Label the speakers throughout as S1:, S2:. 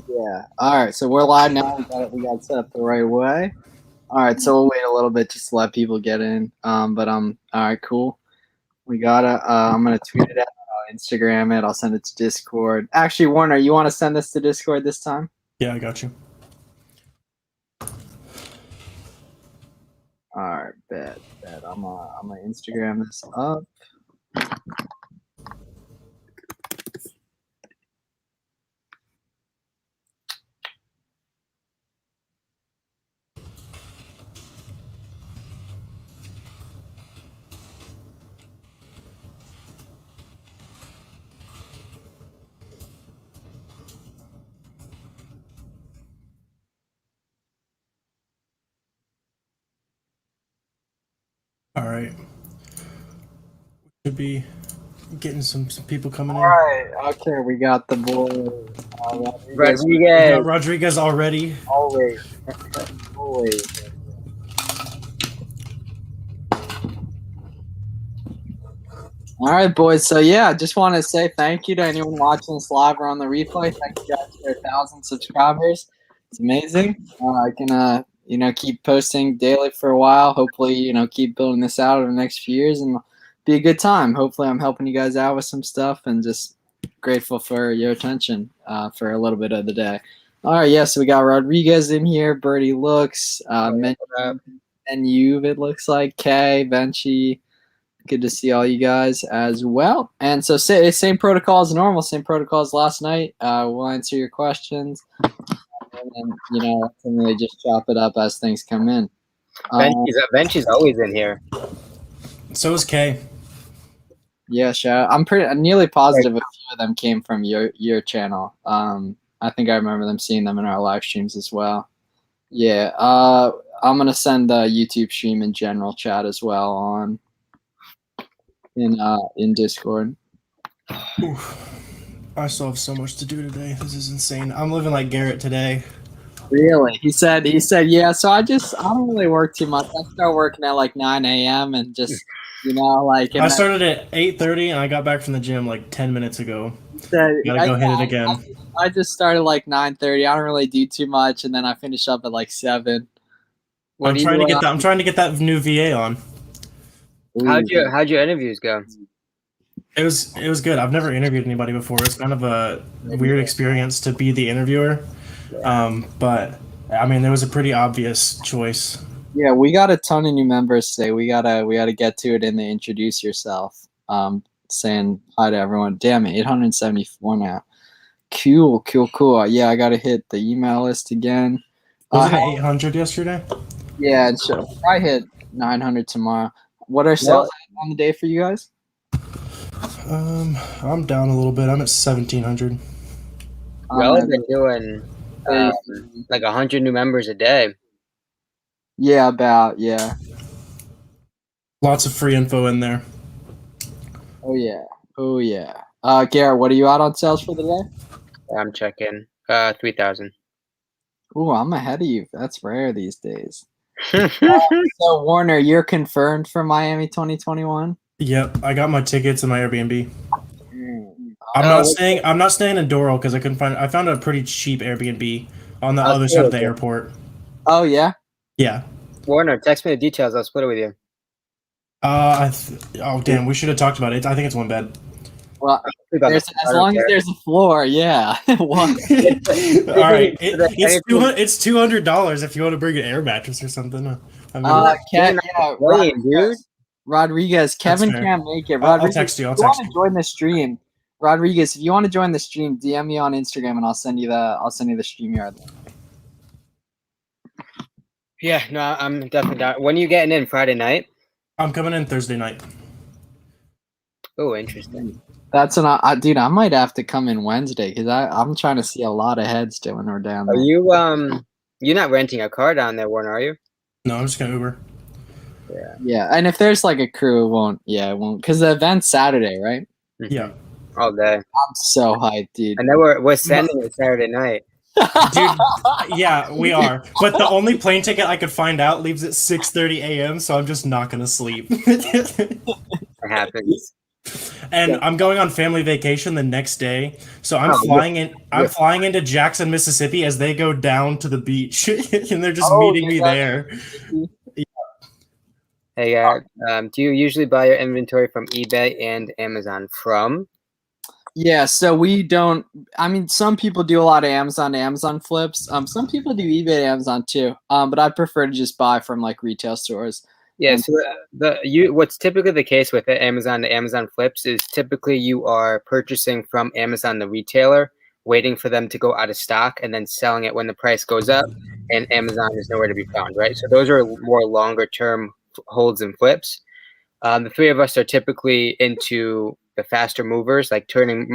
S1: Yeah. All right. So we're live now. We got it set up the right way. All right. So we'll wait a little bit just to let people get in. But all right. Cool. We gotta. I'm gonna tweet it out. I'll Instagram it. I'll send it to Discord. Actually, Warner, you want to send this to Discord this time?
S2: Yeah, I got you.
S1: All right. Bet. I'm gonna Instagram this up.
S2: All right. Should be getting some people coming in.
S1: All right. Okay. We got the boy.
S3: Rodriguez.
S2: We got Rodriguez already.
S1: Always. Always. All right, boys. So yeah, I just want to say thank you to anyone watching this live or on the replay. Thank you guys for 1,000 subscribers. It's amazing. I can keep posting daily for a while. Hopefully, keep building this out over the next few years and be a good time. Hopefully, I'm helping you guys out with some stuff and just grateful for your attention for a little bit of the day. All right, yeah. So we got Rodriguez in here. Birdie looks. And you, it looks like Kay, Venchi. Good to see all you guys as well. And so same protocol as normal, same protocol as last night. We'll answer your questions. And then, can really just chop it up as things come in.
S3: Venchi's always in here.
S2: So is Kay.
S1: Yeah, sure. I'm nearly positive a few of them came from your channel. I think I remember them seeing them in our live streams as well. Yeah. I'm gonna send the YouTube stream in general chat as well on in Discord.
S2: Oof. I still have so much to do today. This is insane. I'm living like Garrett today.
S1: Really? He said, yeah. So I don't really work too much. I start working at like 9 a.m. and just, I
S2: started at 8:30 and I got back from the gym like 10 minutes ago. Gotta go hit it again.
S1: I just started like 9:30. I don't really do too much, and then I finish up at like 7.
S2: I'm trying to get that new VA on.
S3: How'd your interviews go?
S2: It was good. I've never interviewed anybody before. It's kind of a weird experience to be the interviewer. But I mean, there was a pretty obvious choice.
S1: Yeah, we got a ton of new members today. We gotta get to it in the introduce yourself. Saying hi to everyone. Damn it, 874 now. Cool. Yeah, I gotta hit the email list again.
S2: Was it 800 yesterday?
S1: Yeah, so I hit 900 tomorrow. What are sales on the day for you guys?
S2: I'm down a little bit. I'm at 1,700.
S3: Y'all have been doing like 100 new members a day.
S1: Yeah, yeah.
S2: Lots of free info in there.
S1: Oh yeah. Garrett, what are you out on sales for the day?
S3: I'm checking 3,000.
S1: Ooh, I'm ahead of you. That's rare these days. So Warner, you're confirmed for Miami 2021.
S2: Yep, I got my tickets and my Airbnb. I'm not staying in Doral because I found a pretty cheap Airbnb on the other side of the airport.
S1: Oh yeah?
S2: Yeah.
S3: Warner, text me the details. I'll split it with you.
S2: Oh damn, we should have talked about it. I think it's one bed.
S1: Well, as long as there's a floor, yeah. All
S2: right, it's $200 if you want to bring an air mattress or something.
S1: Rodriguez, Kevin can't make it.
S2: I'll text you.
S1: If you want to join the stream, Rodriguez, if you want to join the stream, DM me on Instagram and I'll send you the StreamYard link.
S3: Yeah, no, I'm definitely down. When are you getting in? Friday night?
S2: I'm coming in Thursday night.
S3: Oh, interesting.
S1: That's dude. I might have to come in Wednesday because I'm trying to see a lot of heads when we're down there.
S3: Are you you're not renting a car down there, Warner? Are you?
S2: No, I'm just gonna Uber.
S1: Yeah, and if there's like a crew, it won't because the event's Saturday, right?
S2: Yeah,
S3: all day.
S1: I'm so hyped, dude.
S3: And then we're sending it Saturday night.
S2: Dude, yeah, we are. But the only plane ticket I could find out leaves at 6:30 a.m. So I'm just not gonna sleep.
S3: It happens.
S2: And I'm going on family vacation the next day, so I'm
S3: Oh,
S2: flying in. I'm
S3: you're-
S2: flying into Jackson, Mississippi, as they go down to the beach, and they're just
S1: Oh,
S2: meeting me there.
S3: Hey, do you usually buy your inventory from eBay and Amazon from?
S1: Yeah, so we don't. I mean, some people do a lot of Amazon to Amazon flips. Some people do eBay to Amazon too. But I prefer to just buy from like retail stores.
S3: Yeah,
S1: And
S3: so what's typically the case with the Amazon to Amazon flips is typically you are purchasing from Amazon the retailer, waiting for them to go out of stock, and then selling it when the price goes up, and Amazon is nowhere to be found, right? So those are more longer term holds and flips. The three of us are typically into the faster movers, like turning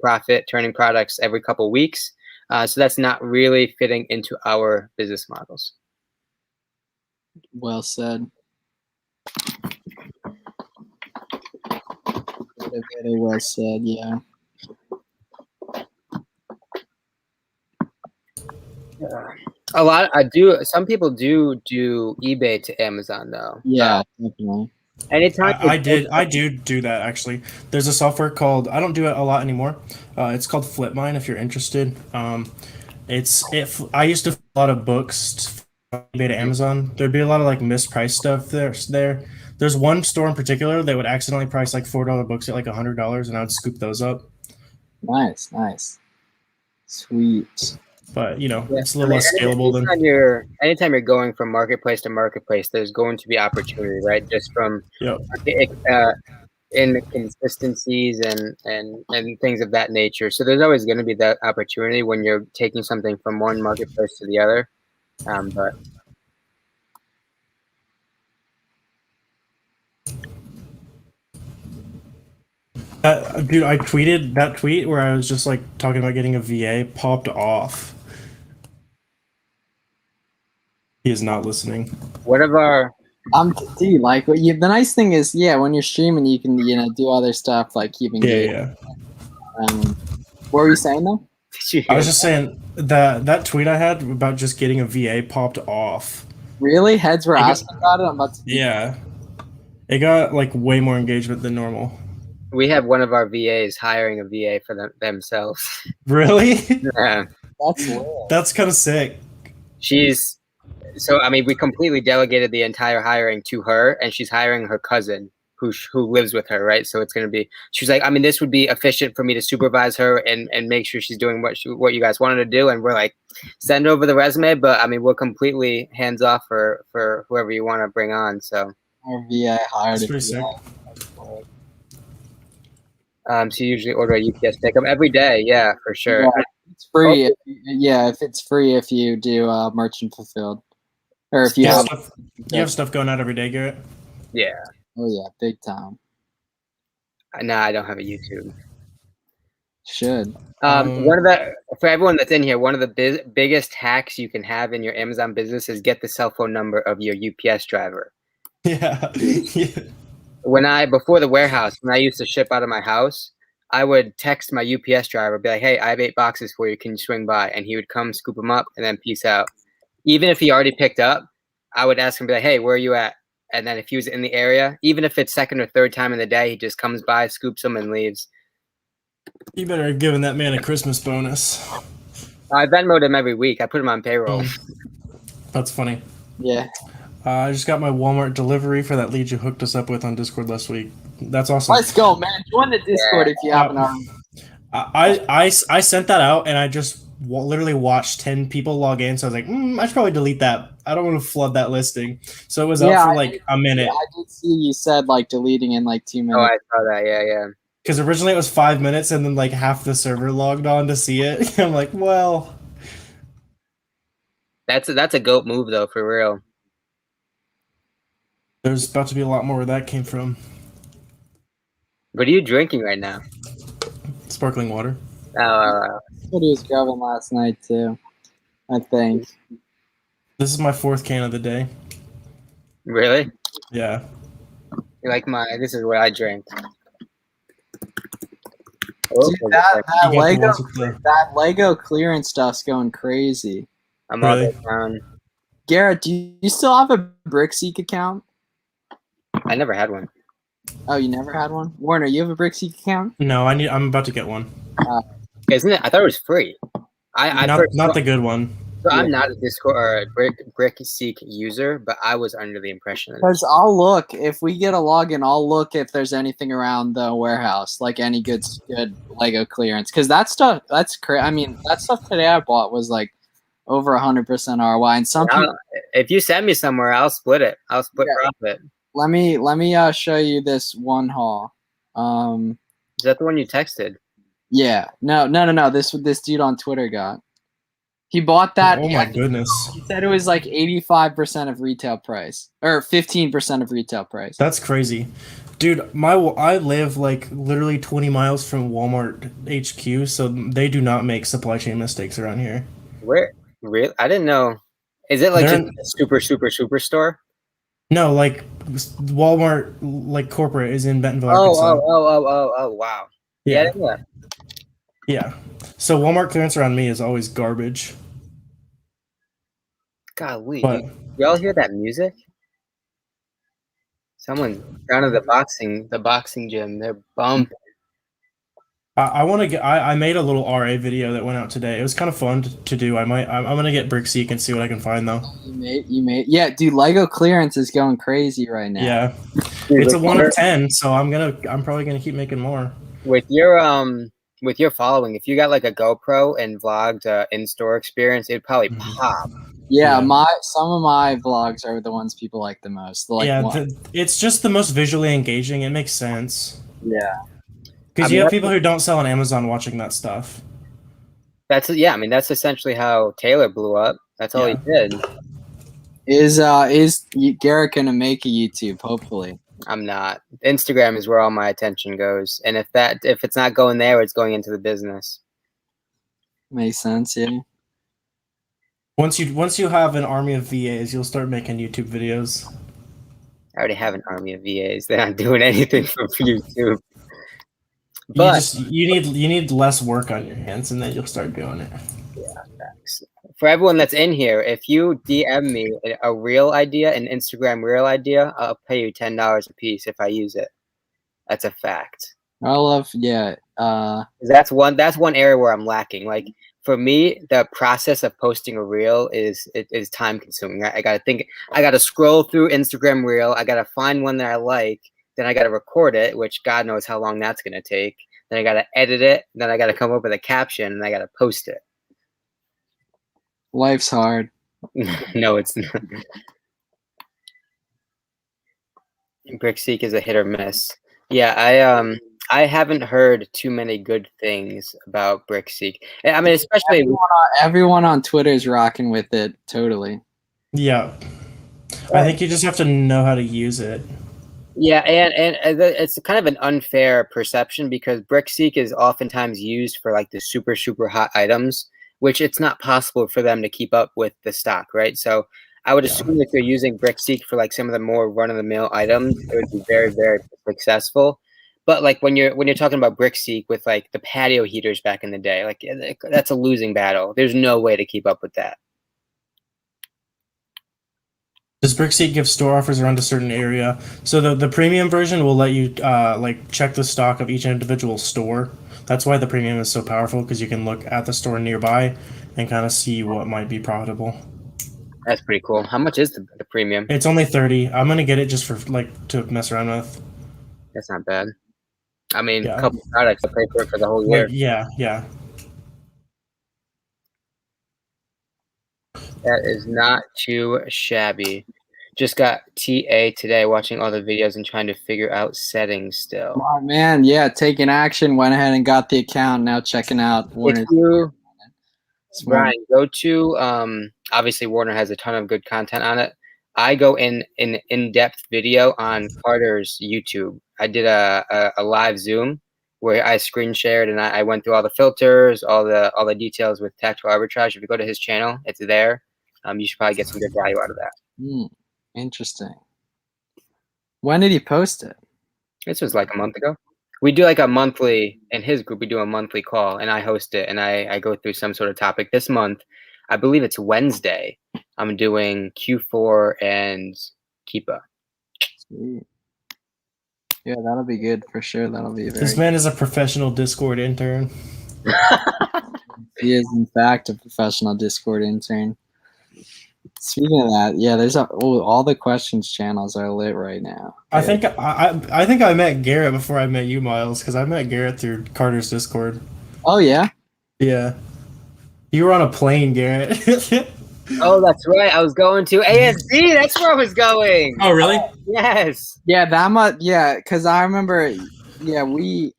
S3: profit, turning products every couple of weeks. So that's not really fitting into our business models.
S1: well said. Very well said. Yeah.
S3: A lot. I do. Some people do eBay to Amazon though.
S1: Yeah, definitely.
S3: Anytime.
S2: I do that actually. There's a software called, I don't do it a lot anymore. It's called Flipmine if you're interested. I used to flip a lot of books from eBay to Amazon. There'd be a lot of like mispriced stuff there. There's one store in particular that would accidentally price like $4 books at like $100, and I would scoop those up.
S1: Nice. Sweet.
S2: But
S3: Yeah,
S2: it's a little less scalable than.
S3: Anytime you're going from marketplace to marketplace, there's going to be opportunity, right? Just from inconsistencies and things of that nature. So there's always going to be that opportunity when you're taking something from one marketplace to the other. But
S2: Dude, I tweeted that tweet where I was just like talking about getting a VA popped off. He is not listening.
S3: what of our
S1: Dude, like the nice thing is, yeah, when you're streaming, you can do other stuff like keep engaged.
S2: Yeah.
S1: What were you saying though?
S2: I was just saying that tweet I had about just getting a VA popped off.
S1: Really? Heads were asking about it. I'm about to.
S2: Yeah. It got like way more engagement than normal.
S3: we have one of our VAs hiring a VA for themselves.
S2: Really?
S3: Yeah.
S1: That's weird.
S2: That's kind of sick.
S3: We completely delegated the entire hiring to her, and she's hiring her cousin who lives with her, right? So it's going to be, she's like, I mean, this would be efficient for me to supervise her and make sure she's doing what you guys wanted to do. And we're like, send over the resume, but I mean, we're completely hands off for whoever you want to bring on. So
S1: Our VA hired.
S2: That's pretty sick.
S3: so you usually order a UPS pickup every day. Yeah, for sure.
S1: Yeah, it's free. If it's free if you do merchant fulfilled, or if you have.
S2: You have stuff going out every day, Garrett?
S3: Yeah.
S1: Oh yeah, big time.
S3: No, I don't have a YouTube.
S1: Should.
S3: For everyone that's in here, one of the biggest hacks you can have in your Amazon business is get the cell phone number of your UPS driver.
S2: Yeah.
S3: Before the warehouse, when I used to ship out of my house, I would text my UPS driver, be like, hey, I have 8 boxes for you. Can you swing by? And he would come scoop them up and then peace out. Even if he already picked up, I would ask him, be like, hey, where are you at? And then if he was in the area, even if it's second or third time in the day, he just comes by, scoops them, and leaves.
S2: You better have given that man a Christmas bonus.
S3: I Venmoed him every week. I put him on payroll.
S2: That's funny.
S1: Yeah.
S2: I just got my Walmart delivery for that lead you hooked us up with on Discord last week. That's awesome.
S1: Let's go, man. Join the Discord if you haven't already.
S2: I sent that out, and I just literally watched 10 people log in, so I was like, I should probably delete that. I don't want to flood that listing. So it was out for like a minute.
S1: Yeah, I did see you said like deleting in like 2 minutes.
S3: Oh, I saw that. Yeah.
S2: Because originally it was 5 minutes, and then like half the server logged on to see it. I'm like, well,
S3: that's a goat move though, for real.
S2: There's about to be a lot more where that came from.
S3: What are you drinking right now?
S2: Sparkling water.
S1: That's what he was grabbing last night too, I think.
S2: This is my 4th can of the day.
S3: Really?
S2: Yeah.
S3: You like this is what I drink.
S1: Dude, that Lego clearance stuff's going crazy.
S3: I'm all the down.
S1: Garrett, do you still have a Brickseek account?
S3: I never had one.
S1: Oh, you never had one? Warner, you have a BrickSeek account?
S2: No, I'm about to get one.
S3: Isn't it? I thought it was free.
S2: Not the good one.
S3: So I'm not a Discord or a BrickSeek user, but I was under the impression that
S1: Because I'll look if we get a login. I'll look if there's anything around the warehouse, like any good Lego clearance. Because that stuff, that's crazy. I mean, that stuff today I bought was like over 100% ROI. And some people,
S3: if you send me somewhere, I'll split it. I'll split profit.
S1: let me show you this one haul.
S3: Is that the one you texted?
S1: Yeah. No. This dude on Twitter got. He bought that.
S2: Oh my goodness.
S1: He said it was like 85% of retail price or 15% of retail price.
S2: That's crazy. Dude, I live like literally 20 miles from Walmart HQ, so they do not make supply chain mistakes around here.
S3: Where? Really? I didn't know. Is it like just a super store?
S2: No, like Walmart, like corporate is in Bentonville, Arkansas.
S3: Oh, wow. Yeah.
S2: Yeah. So Walmart clearance around me is always garbage.
S3: Golly, y'all hear that music? Someone's down at the boxing gym. They're bumping.
S2: I want to get. I made a little RA video that went out today. It was kind of fun to do. I'm gonna get BrickSeek and see what I can find though.
S1: You made. Yeah, dude. Lego clearance is going crazy right now.
S2: Yeah, it's a 1 of 10, so I'm probably gonna keep making more.
S3: With your following, if you got like a GoPro and vlogged in-store experience, it'd probably pop.
S1: Yeah, some of my vlogs are the ones people like the most.
S2: It's just the most visually engaging. It makes sense.
S1: Yeah.
S2: Because you have people who don't sell on Amazon watching that stuff.
S3: That's essentially how Taylor blew up. That's all he did.
S1: Is Garrett gonna make a YouTube? Hopefully.
S3: I'm not. Instagram is where all my attention goes, and if it's not going there, it's going into the business.
S1: Makes sense, yeah.
S2: Once you have an army of VAs, you'll start making YouTube videos.
S3: I already have an army of VAs. They're not doing anything for YouTube. But
S2: you need less work on your hands, and then you'll start doing it.
S3: Yeah, thanks. For everyone that's in here, if you DM me a reel idea, an Instagram reel idea, I'll pay you $10 a piece if I use it. That's a fact. That's one area where I'm lacking. Like for me, the process of posting a reel is time consuming. I gotta think. I gotta scroll through Instagram reel. I gotta find one that I like. Then I got to record it, which God knows how long that's going to take. Then I got to edit it. Then I got to come up with a caption, and I got to post it.
S1: Life's hard.
S3: No, it's not. BrickSeek is a hit or miss. Yeah, I haven't heard too many good things about BrickSeek. I mean, especially
S1: everyone on Twitter is rocking with it. Totally.
S2: Yeah, I think you just have to know how to use it.
S3: Yeah, and it's kind of an unfair perception because BrickSeek is oftentimes used for like the super hot items, which it's not possible for them to keep up with the stock, right? So I would assume if you're using BrickSeek for like some of the more run-of-the-mill items, it would be very successful. But like when you're talking about BrickSeek with like the patio heaters back in the day, like that's a losing battle. There's no way to keep up with that.
S2: Does BrickSeek give store offers around a certain area? So the premium version will let you like check the stock of each individual store. That's why the premium is so powerful, because you can look at the store nearby and kind of see what might be profitable.
S3: That's pretty cool. How much is the premium?
S2: It's only $30. I'm gonna get it just for like to mess around with.
S3: That's not bad. I mean, a couple products, I pay for it for the whole year.
S2: Yeah.
S3: That is not too shabby. Just got TA today, watching all the videos and trying to figure out settings still.
S1: Oh man, yeah, taking action, went ahead and got the account, now checking out Warner's.
S3: Brian, go to obviously Warner has a ton of good content on it. I go in-depth video on Carter's YouTube. I did a live Zoom where I screen shared and I went through all the filters, all the details with tactical arbitrage. If you go to his channel, it's there. You should probably get some good value out of that.
S1: Interesting. When did he post it?
S3: This was like a month ago. We do like a monthly, in his group, we do a monthly call and I host it and I go through some sort of topic. This month, I believe it's Wednesday, I'm doing Q4 and Keepa.
S1: Sweet. Yeah, that'll be good for sure. That'll be
S2: This
S1: very.
S2: man is a professional Discord intern.
S1: He is in fact a professional Discord intern. Speaking of that, yeah, there's all the questions channels are lit right now.
S2: I think I met Garrett before I met you, Miles, because I met Garrett through Carter's Discord.
S1: Oh yeah.
S2: Yeah, you were on a plane, Garrett.
S3: Oh, that's right. I was going to ASD. That's where I was going.
S2: Oh, really?
S3: Yes.
S1: Yeah, that much. Yeah, because I remember. Yeah,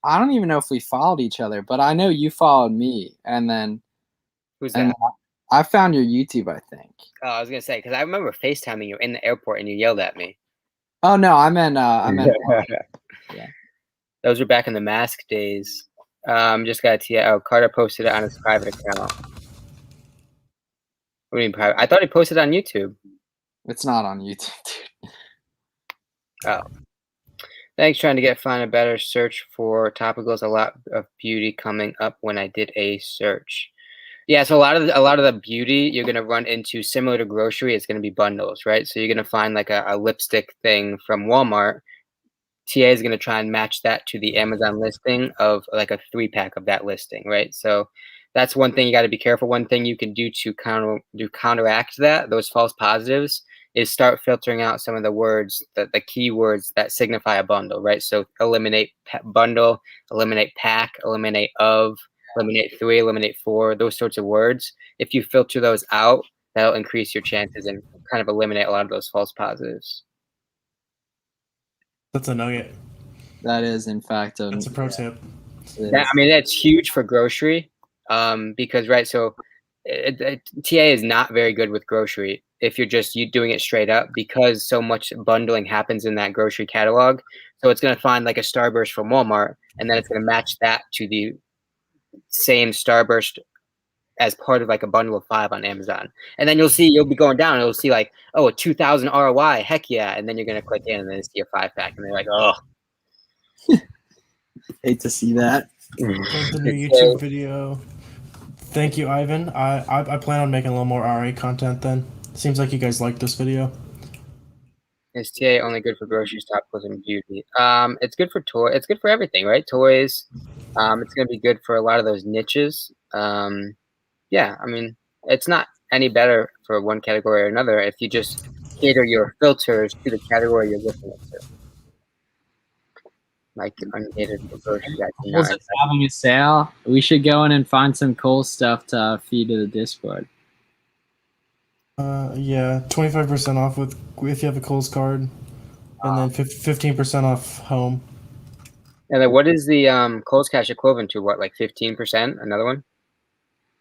S1: I don't even know if we followed each other, but I know you followed me, and then.
S3: Who's that?
S1: And I found your YouTube, I think.
S3: Oh, I was gonna say because I remember FaceTiming you in the airport and you yelled at me.
S1: Oh no, I meant.
S3: Yeah. Those were back in the mask days. Just got to Carter posted it on his private account. What do you mean private? I thought he posted it on YouTube.
S1: It's not on YouTube, dude.
S3: Oh. Thanks. Trying to find a better search for topicals. A lot of beauty coming up when I did a search. Yeah, so a lot of the beauty you're gonna run into, similar to grocery, is gonna be bundles, right? So you're gonna find like a lipstick thing from Walmart. TA is gonna try and match that to the Amazon listing of like a 3-pack of that listing, right? So that's one thing you got to be careful. One thing you can do to counteract those false positives is start filtering out some of the words, the keywords that signify a bundle, right? So eliminate bundle, eliminate pack, eliminate of, eliminate 3, eliminate 4, those sorts of words. If you filter those out, that'll increase your chances and kind of eliminate a lot of those false positives.
S2: That's a nugget.
S1: That is, in fact,
S2: that's a pro tip.
S3: I mean, that's huge for grocery because, right, so TA is not very good with grocery if you're just doing it straight up because so much bundling happens in that grocery catalog. So it's going to find like a Starburst from Walmart, and then it's going to match that to the same Starburst as part of like a bundle of 5 on Amazon. And then you'll be going down and you'll see like, oh, a 2,000 ROI, heck yeah. And then you're going to click in and then see a 5-pack and they're like, oh.
S1: Hate to see that.
S2: The new YouTube video. Thank you, Ivan. I plan on making a little more RA content then. Seems like you guys like this video.
S3: Is TA only good for groceries, topicals, and beauty? It's good for toy. It's good for everything, right? Toys. It's going to be good for a lot of those niches. Yeah, I mean, it's not any better for one category or another if you just cater your filters to the category you're looking into. Like uncatered groceries.
S1: Kohl's is having a sale. We should go in and find some Kohl's stuff to feed to the Discord.
S2: Yeah, 25% off if you have a Kohl's card, and then 15% off home.
S3: And then what is the Kohl's Cash equivalent to? What, like 15%? Another one?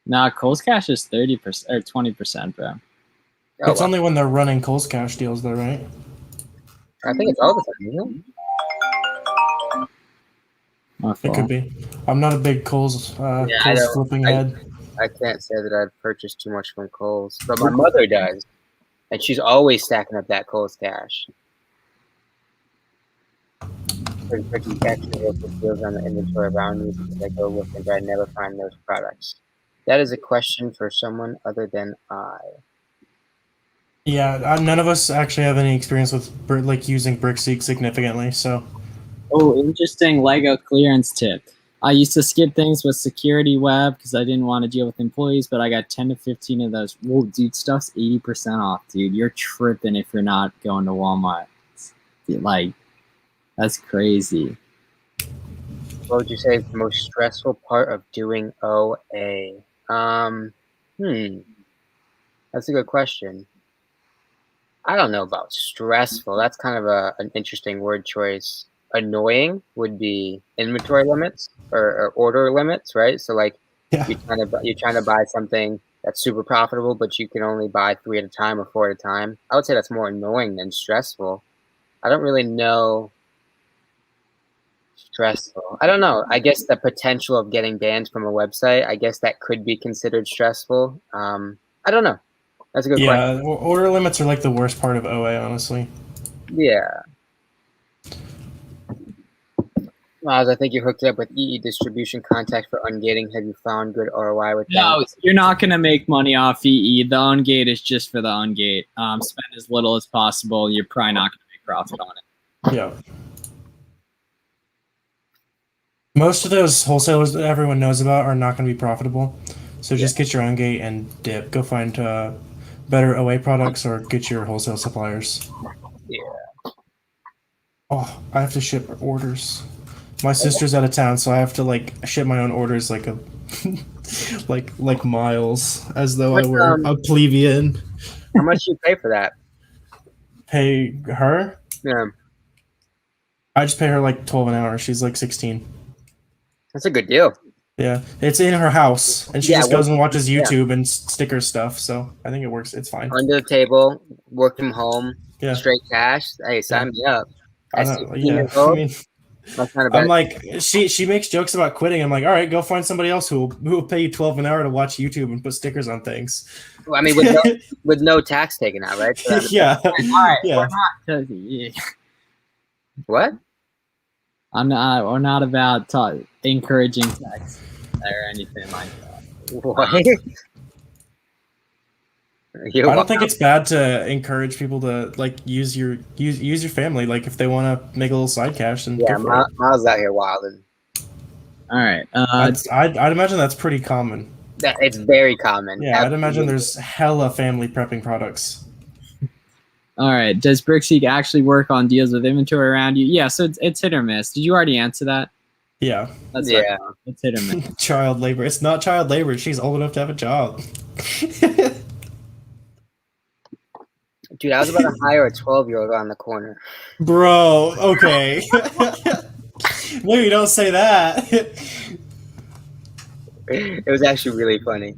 S1: Nah, Kohl's Cash is 30% or 20%, bro.
S2: Oh, it's only when they're running Kohl's Cash deals, though, right?
S3: I think it's all the time, isn't it?
S2: It could be. I'm not a big Kohl's flipping head.
S3: I can't say that I've purchased too much from Kohl's, but my mother does, and she's always stacking up that Kohl's Cash. Purchasing deals on the inventory around me because I go looking, but I never find those products. That is a question for someone other than I.
S2: Yeah, none of us actually have any experience with like using BrickSeek significantly, so.
S1: Oh, interesting Lego clearance tip. I used to skip things with security web because I didn't want to deal with employees, but I got 10 to 15 of those. Whoa, dude, stuff's 80% off, dude. You're tripping if you're not going to Walmart. Like, that's crazy.
S3: What would you say is the most stressful part of doing OA? That's a good question. I don't know about stressful. That's kind of an interesting word choice. Annoying would be inventory limits or order limits, right? So like you're trying to buy something that's super profitable, but you can only buy 3 at a time or 4 at a time. I would say that's more annoying than stressful. I don't really know. Stressful. I don't know. I guess the potential of getting banned from a website, I guess that could be considered stressful. I don't know. That's a good question.
S2: Yeah, order limits are like the worst part of OA, honestly.
S3: Yeah. Miles, I think you hooked up with EE distribution contact for ungating. Have you found good ROI with that?
S1: No, you're not going to make money off EE. The ungate is just for the ungate. Spend as little as possible. You're probably not going to make profit on it.
S2: Yeah. Most of those wholesalers that everyone knows about are not going to be profitable. So just get your own gate and dip. Go find better OA products or get your wholesale suppliers.
S3: Yeah.
S2: Oh, I have to ship orders. My sister's out of town, so I have to like ship my own orders like a like miles, as though I
S3: What,
S2: were a plebeian.
S3: how much do you pay for that?
S2: Pay her?
S3: Yeah,
S2: I just pay her like 12 an hour. She's like 16.
S3: that's a good deal.
S2: Yeah, it's in her house, and she
S3: Yeah,
S2: just goes and watches
S3: yeah.
S2: YouTube and stickers stuff. So I think it works. It's fine.
S3: Under the table, work from home,
S2: Yeah,
S3: straight cash. Hey, sign me up.
S2: I
S3: At
S2: don't.
S3: 16
S2: Yeah,
S3: years
S2: I
S3: old,
S2: mean,
S3: that's not a
S2: I'm
S3: bad.
S2: like she makes jokes about quitting. I'm like, all right, go find somebody else who will pay you 12 an hour to watch YouTube and put stickers on things.
S3: I mean, with no tax taken out, right? So
S2: Yeah,
S1: All right,
S2: yeah.
S3: what?
S1: We're not about encouraging sex or anything like that.
S3: What?
S2: I don't think it's bad to encourage people to like use your family. Like if they want to make a little side cash, then
S3: Yeah,
S2: go for it.
S3: Miles out here wilding.
S1: All right.
S2: I'd imagine that's pretty common.
S3: It's very common.
S2: Yeah, I'd imagine there's hella family prepping products.
S1: All right. Does Brickseek actually work on deals with inventory around you? Yeah, so it's hit or miss. Did you already answer that?
S2: Yeah,
S1: That's
S3: Yeah.
S1: right. It's hit or miss.
S2: child labor. It's not child labor. She's old enough to have a job.
S3: Dude, I was about to hire a 12-year-old on the corner.
S2: Bro, okay. No, you don't say that.
S3: It was actually really funny.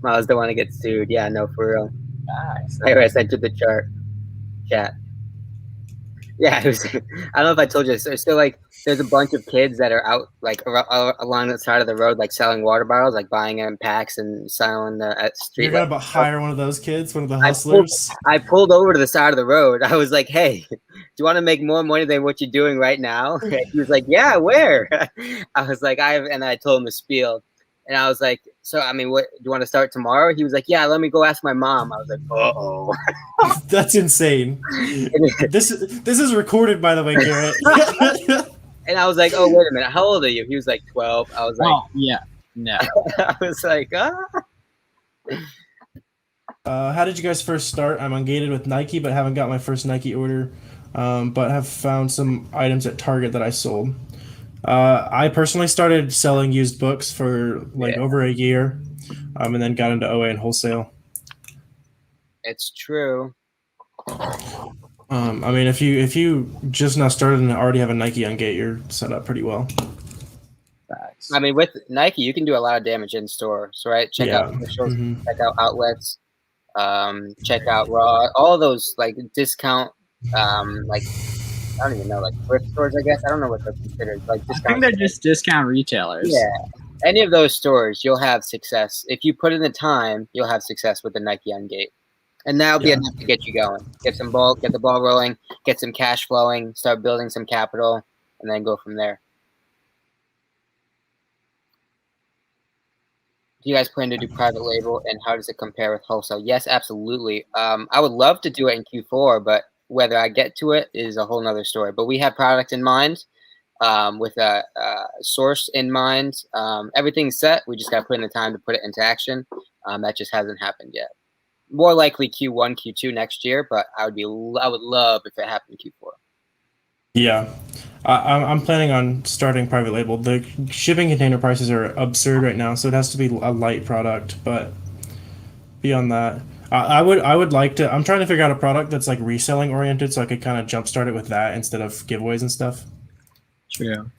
S3: Miles don't want to get sued. Yeah, no, for real.
S1: Nice.
S3: I sent you the chat. Yeah, it was. I don't know if I told you this. So like, there's a bunch of kids that are out like along the side of the road, like selling water bottles, like buying them in packs and selling at street.
S2: You're gonna hire one of those kids, one of the hustlers.
S3: I pulled over to the side of the road. I was like, "Hey, do you want to make more money than what you're doing right now?" He was like, "Yeah, where?" I was like, and I told him the spiel, and I was like, "So, I mean, what do you want to start tomorrow?" He was like, "Yeah, let me go ask my mom." I was like, "Uh-oh."
S2: That's insane. This is recorded, by the way, Garrett.
S3: And I was like, "Oh, wait a minute, how old are you?" He was like 12. I was like,
S1: Oh, yeah. No.
S3: I was like,
S2: How did you guys first start? I'm ungated with Nike, but haven't got my first Nike order, but have found some items at Target that I sold. I personally started selling used books for like over a year, and then got into OA and wholesale.
S3: It's true.
S2: I mean, if you just now started and already have a Nike ungate, you're set up pretty well.
S1: Facts.
S3: I mean, with Nike, you can do a lot of damage in store. So, right, check out commercials, check out outlets, check out Raw, all those like discount, like I don't even know, like thrift stores. I guess I don't know what they're considered. Like discount.
S1: I think they're just discount retailers.
S3: Yeah, any of those stores, you'll have success if you put in the time. You'll have success with the Nike ungate. And that'll be enough to get you going. Get the ball rolling, get some cash flowing, start building some capital, and then go from there. Do you guys plan to do private label, and how does it compare with wholesale? Yes, absolutely. I would love to do it in Q4, but whether I get to it is a whole nother story. But we have product in mind, with a source in mind. Everything's set. We just got to put in the time to put it into action. That just hasn't happened yet. More likely Q1, Q2 next year, but I would love if it happened in Q4.
S2: Yeah, I'm planning on starting private label. The shipping container prices are absurd right now, so it has to be a light product. But beyond that, I would like to. I'm trying to figure out a product that's like reselling oriented, so I could kind of jumpstart it with that instead of giveaways and stuff.
S1: True.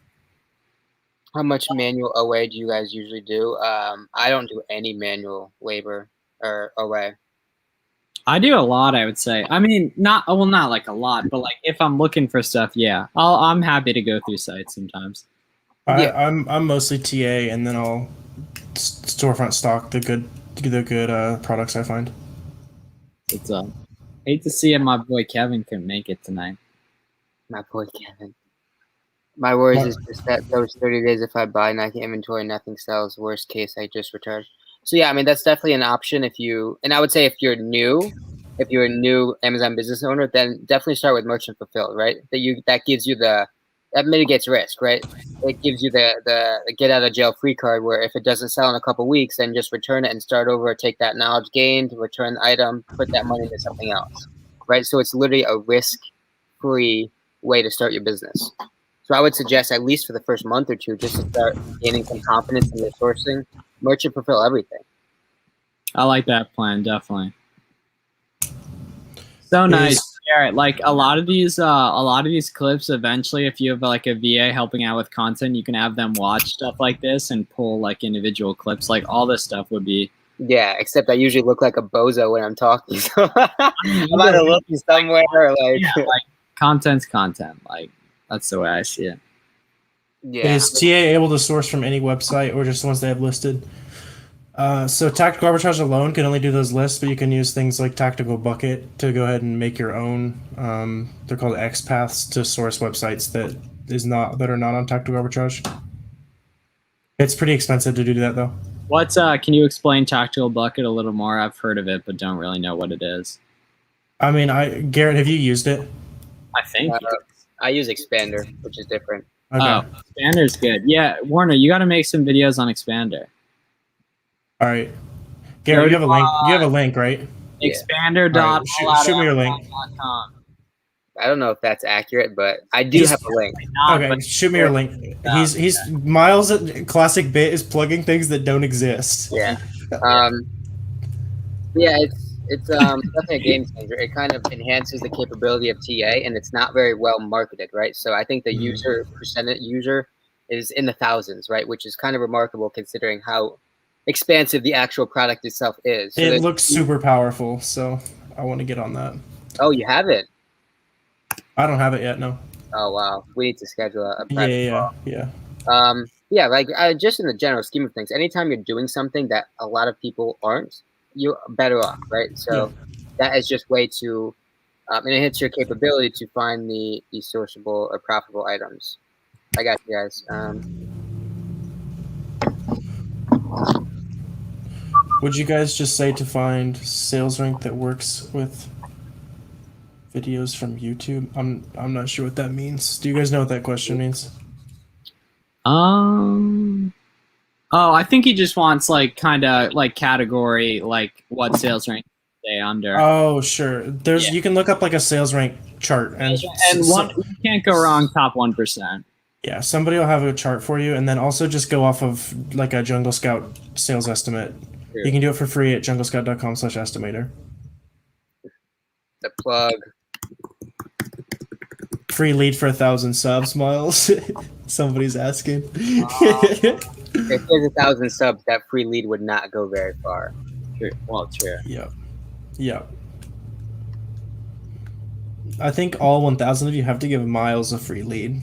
S3: How much manual OA do you guys usually do? I don't do any manual labor or OA.
S1: I do a lot, I would say. I mean, not like a lot, but like if I'm looking for stuff, yeah, I'm happy to go through sites sometimes.
S2: I'm mostly TA, and then I'll storefront stock the good products I find.
S1: It's hate to see it. My boy Kevin couldn't make it tonight.
S3: My boy Kevin. My worries is just that those 30 days, if I buy Nike inventory, nothing sells. Worst case, I just return. So yeah, I mean that's definitely an option and I would say if you're a new Amazon business owner, then definitely start with merchant fulfilled, right? That gives you the that mitigates risk, right? It gives you the get out of jail free card, where if it doesn't sell in a couple weeks, then just return it and start over. Take that knowledge gained, return the item, put that money into something else, right? So it's literally a risk-free way to start your business. So I would suggest, at least for the first month or two, just to start gaining some confidence in your sourcing. Merchant fulfill everything.
S4: I like that plan, definitely. So nice, Garrett. Like a lot of these clips, eventually, if you have like a VA helping out with content, you can have them watch stuff like this and pull like individual clips. Like all this stuff would be.
S3: Yeah, except I usually look like a bozo when I'm talking. So I'm either looking somewhere or like.
S4: Yeah, like content's content. Like that's the way I see it.
S3: Yeah.
S2: Is TA able to source from any website or just the ones they have listed? So Tactical Arbitrage alone can only do those lists, but you can use things like Tactical Bucket to go ahead and make your own. They're called XPaths to source websites that are not on Tactical Arbitrage. It's pretty expensive to do that though.
S4: What's can you explain Tactical Bucket a little more? I've heard of it, but don't really know what it is.
S2: I mean, Garrett, have you used it?
S4: I think.
S3: I use Expander, which is different.
S2: Okay.
S4: Oh, Expander's good. Yeah, Warner, you got to make some videos on Expander.
S2: All right, Garrett, you have a link. You have a link, right?
S3: Yeah.
S4: Expander.
S2: Shoot me your link.
S3: I don't know if that's accurate, but I do have a link.
S2: Okay, shoot me your link. He's Miles at Classic Bit is plugging things that don't exist.
S3: Yeah. Yeah, it's definitely a game changer. It kind of enhances the capability of TA, and it's not very well marketed, right? So I think the user is in the thousands, right? Which is kind of remarkable considering how expansive the actual product itself is. So
S2: it looks super powerful, so I want to get on that.
S3: Oh, you have it?
S2: I don't have it yet, no.
S3: Oh wow, we need to schedule a
S2: Yeah.
S3: Yeah, like just in the general scheme of things, anytime you're doing something that a lot of people aren't, you're better off, right? So that is just way to enhance your capability to find the sourceable or profitable items. I got you guys.
S2: Would you guys just say to find sales rank that works with videos from YouTube? I'm not sure what that means. Do you guys know what that question means?
S4: Oh, I think he just wants like kind of like category, like what sales rank they under.
S2: Oh, sure. You can look up like a sales rank chart, and
S4: you can't go wrong. Top 1%.
S2: Yeah, somebody will have a chart for you, and then also just go off of like a Jungle Scout sales estimate.
S4: True.
S2: You can do it for free at junglescout.com/estimator.
S3: The plug.
S2: Free lead for 1,000 subs, Miles. Somebody's asking.
S3: If there's 1,000 subs, that free lead would not go very far.
S4: True. Well, true.
S2: Yep. I think all 1,000 of you have to give Miles a free lead.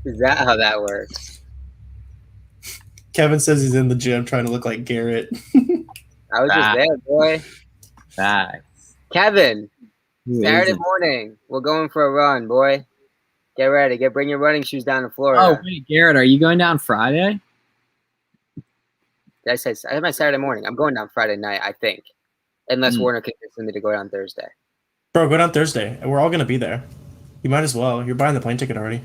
S3: Is that how that works?
S2: Kevin says he's in the gym trying to look like Garrett.
S3: I was just there, boy.
S4: Facts.
S3: Kevin, Saturday morning, we're going for a run, boy. Get ready. Bring your running shoes down to Florida.
S4: Oh, wait, Garrett, are you going down Friday?
S3: Did I say I had my Saturday morning? I'm going down Friday night, I think, unless Warner convinces me to go down Thursday.
S2: Bro, go down Thursday. We're all gonna be there. You might as well. You're buying the plane ticket already.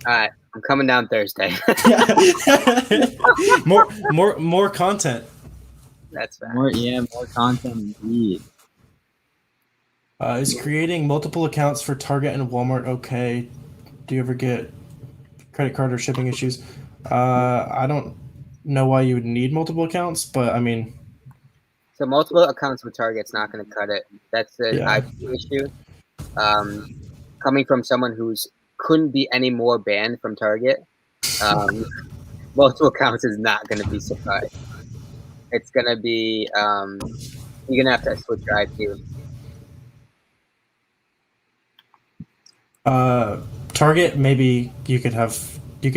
S3: All right, I'm coming down Thursday.
S2: more content.
S3: That's right.
S4: More content indeed.
S2: Is creating multiple accounts for Target and Walmart okay? Do you ever get credit card or shipping issues? I don't know why you would need multiple accounts, but I mean.
S3: So multiple accounts with Target's not going to cut it. That's the IP issue. Coming from someone who's couldn't be any more banned from Target, multiple accounts is not going to be suffice. It's going to be you're going to have to switch your IP.
S2: Target, maybe you could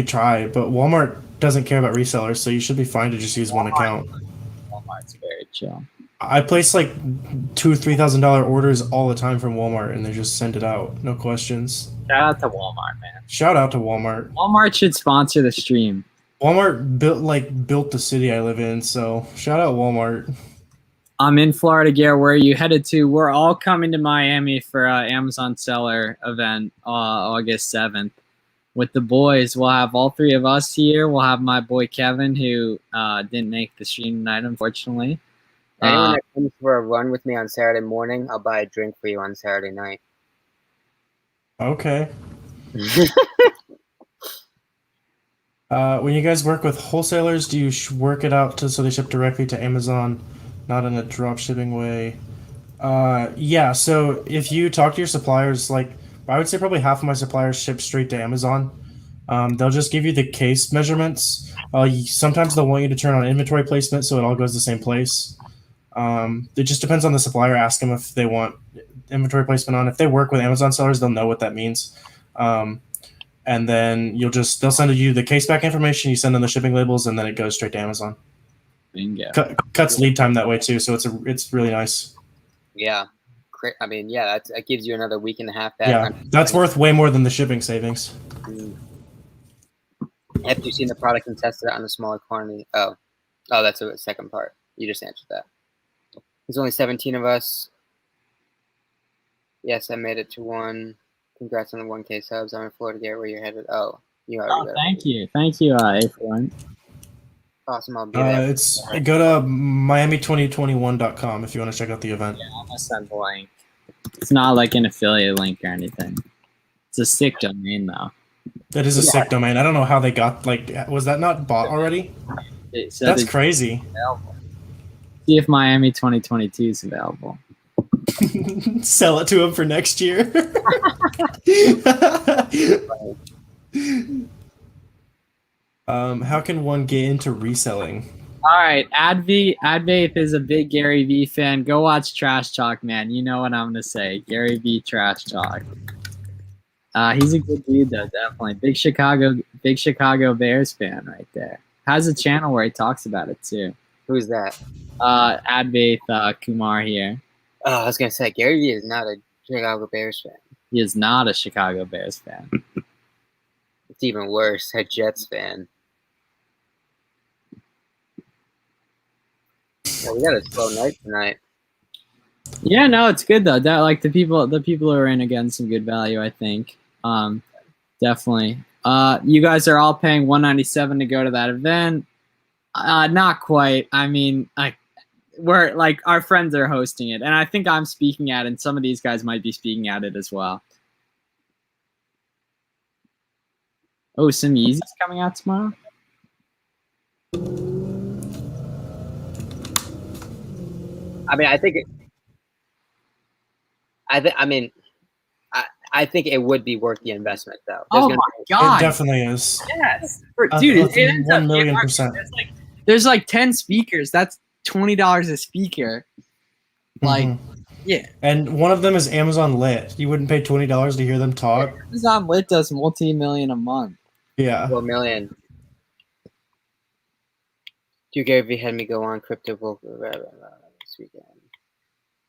S2: try, but Walmart doesn't care about resellers, so you should be fine to just use one account.
S4: Walmart's very chill.
S2: I place like $2,000-$3,000 orders all the time from Walmart, and they just send it out, no questions.
S4: Shout out to Walmart, man.
S2: Shout out to Walmart.
S4: Walmart should sponsor the stream.
S2: Walmart built the city I live in, so shout out Walmart.
S4: I'm in Florida, Gare. Where are you headed to? We're all coming to Miami for Amazon Seller event August 7th with the boys. We'll have all three of us here. We'll have my boy Kevin, who didn't make the stream tonight, unfortunately.
S3: Anyone that comes for a run with me on Saturday morning, I'll buy a drink for you on Saturday night.
S2: Okay. When you guys work with wholesalers, do you work it out so they ship directly to Amazon, not in a drop shipping way? Yeah, so if you talk to your suppliers, like I would say probably half of my suppliers ship straight to Amazon. They'll just give you the case measurements. Sometimes they'll want you to turn on inventory placement so it all goes to the same place. It just depends on the supplier. Ask them if they want inventory placement on. If they work with Amazon sellers, they'll know what that means. And then they'll send you the case back information. You send them the shipping labels, and then it goes straight to Amazon.
S4: Bingo.
S2: Cuts lead time that way too, so it's really nice.
S3: Yeah, I mean, yeah, that gives you another week and a half back.
S2: Yeah, that's worth way more than the shipping savings.
S3: Have you seen the product and tested it on a smaller quantity? Oh, that's the second part. You just answered that. There's only 17 of us. Yes, I made it to 1. Congrats on the 1K subs. I'm in Florida, Gare, where you're headed. Oh, you already got
S4: Thank you, A4.
S3: Awesome, I'll be there.
S2: Go to miami2021.com if you want to check out the event.
S4: Yeah, I'm gonna send the link. It's not like an affiliate link or anything. It's a sick domain though.
S2: That is a sick domain. I don't know how they got, was that not bought already? That's crazy.
S4: Available. See if Miami 2022 is available.
S2: Sell it to them for next year. How can one get into reselling?
S4: All right, Advaith is a big Gary Vee fan. Go watch Trash Talk, man. You know what I'm gonna say. Gary Vee Trash Talk. He's a good dude though, definitely. Big Chicago Bears fan right there. Has a channel where he talks about it too.
S3: Who's that?
S4: Advaith Kumar here.
S3: Oh, I was gonna say Gary Vee is not a Chicago Bears fan.
S4: He is not a Chicago Bears fan.
S3: It's even worse, a Jets fan. Yeah, we got a slow night tonight.
S4: Yeah, no, it's good though. That the people are in again some good value, I think. Definitely. You guys are all paying $197 to go to that event. Not quite. I mean, we're our friends are hosting it, and I think I'm speaking at it, and some of these guys might be speaking at it as well. Oh, some Yeezys coming out tomorrow?
S3: I mean, I think it would be worth the investment, though.
S4: Oh my god!
S2: It definitely is.
S4: Yes, dude, it ends up
S2: 1,000,000%.
S4: There's 10 speakers. That's $20 a speaker. Yeah.
S2: And one of them is Amazon Lit. You wouldn't pay $20 to hear them talk.
S4: Amazon Lit does multi-million a month.
S2: Yeah.
S3: 4 million. Do Gary Vee had me go on crypto this weekend?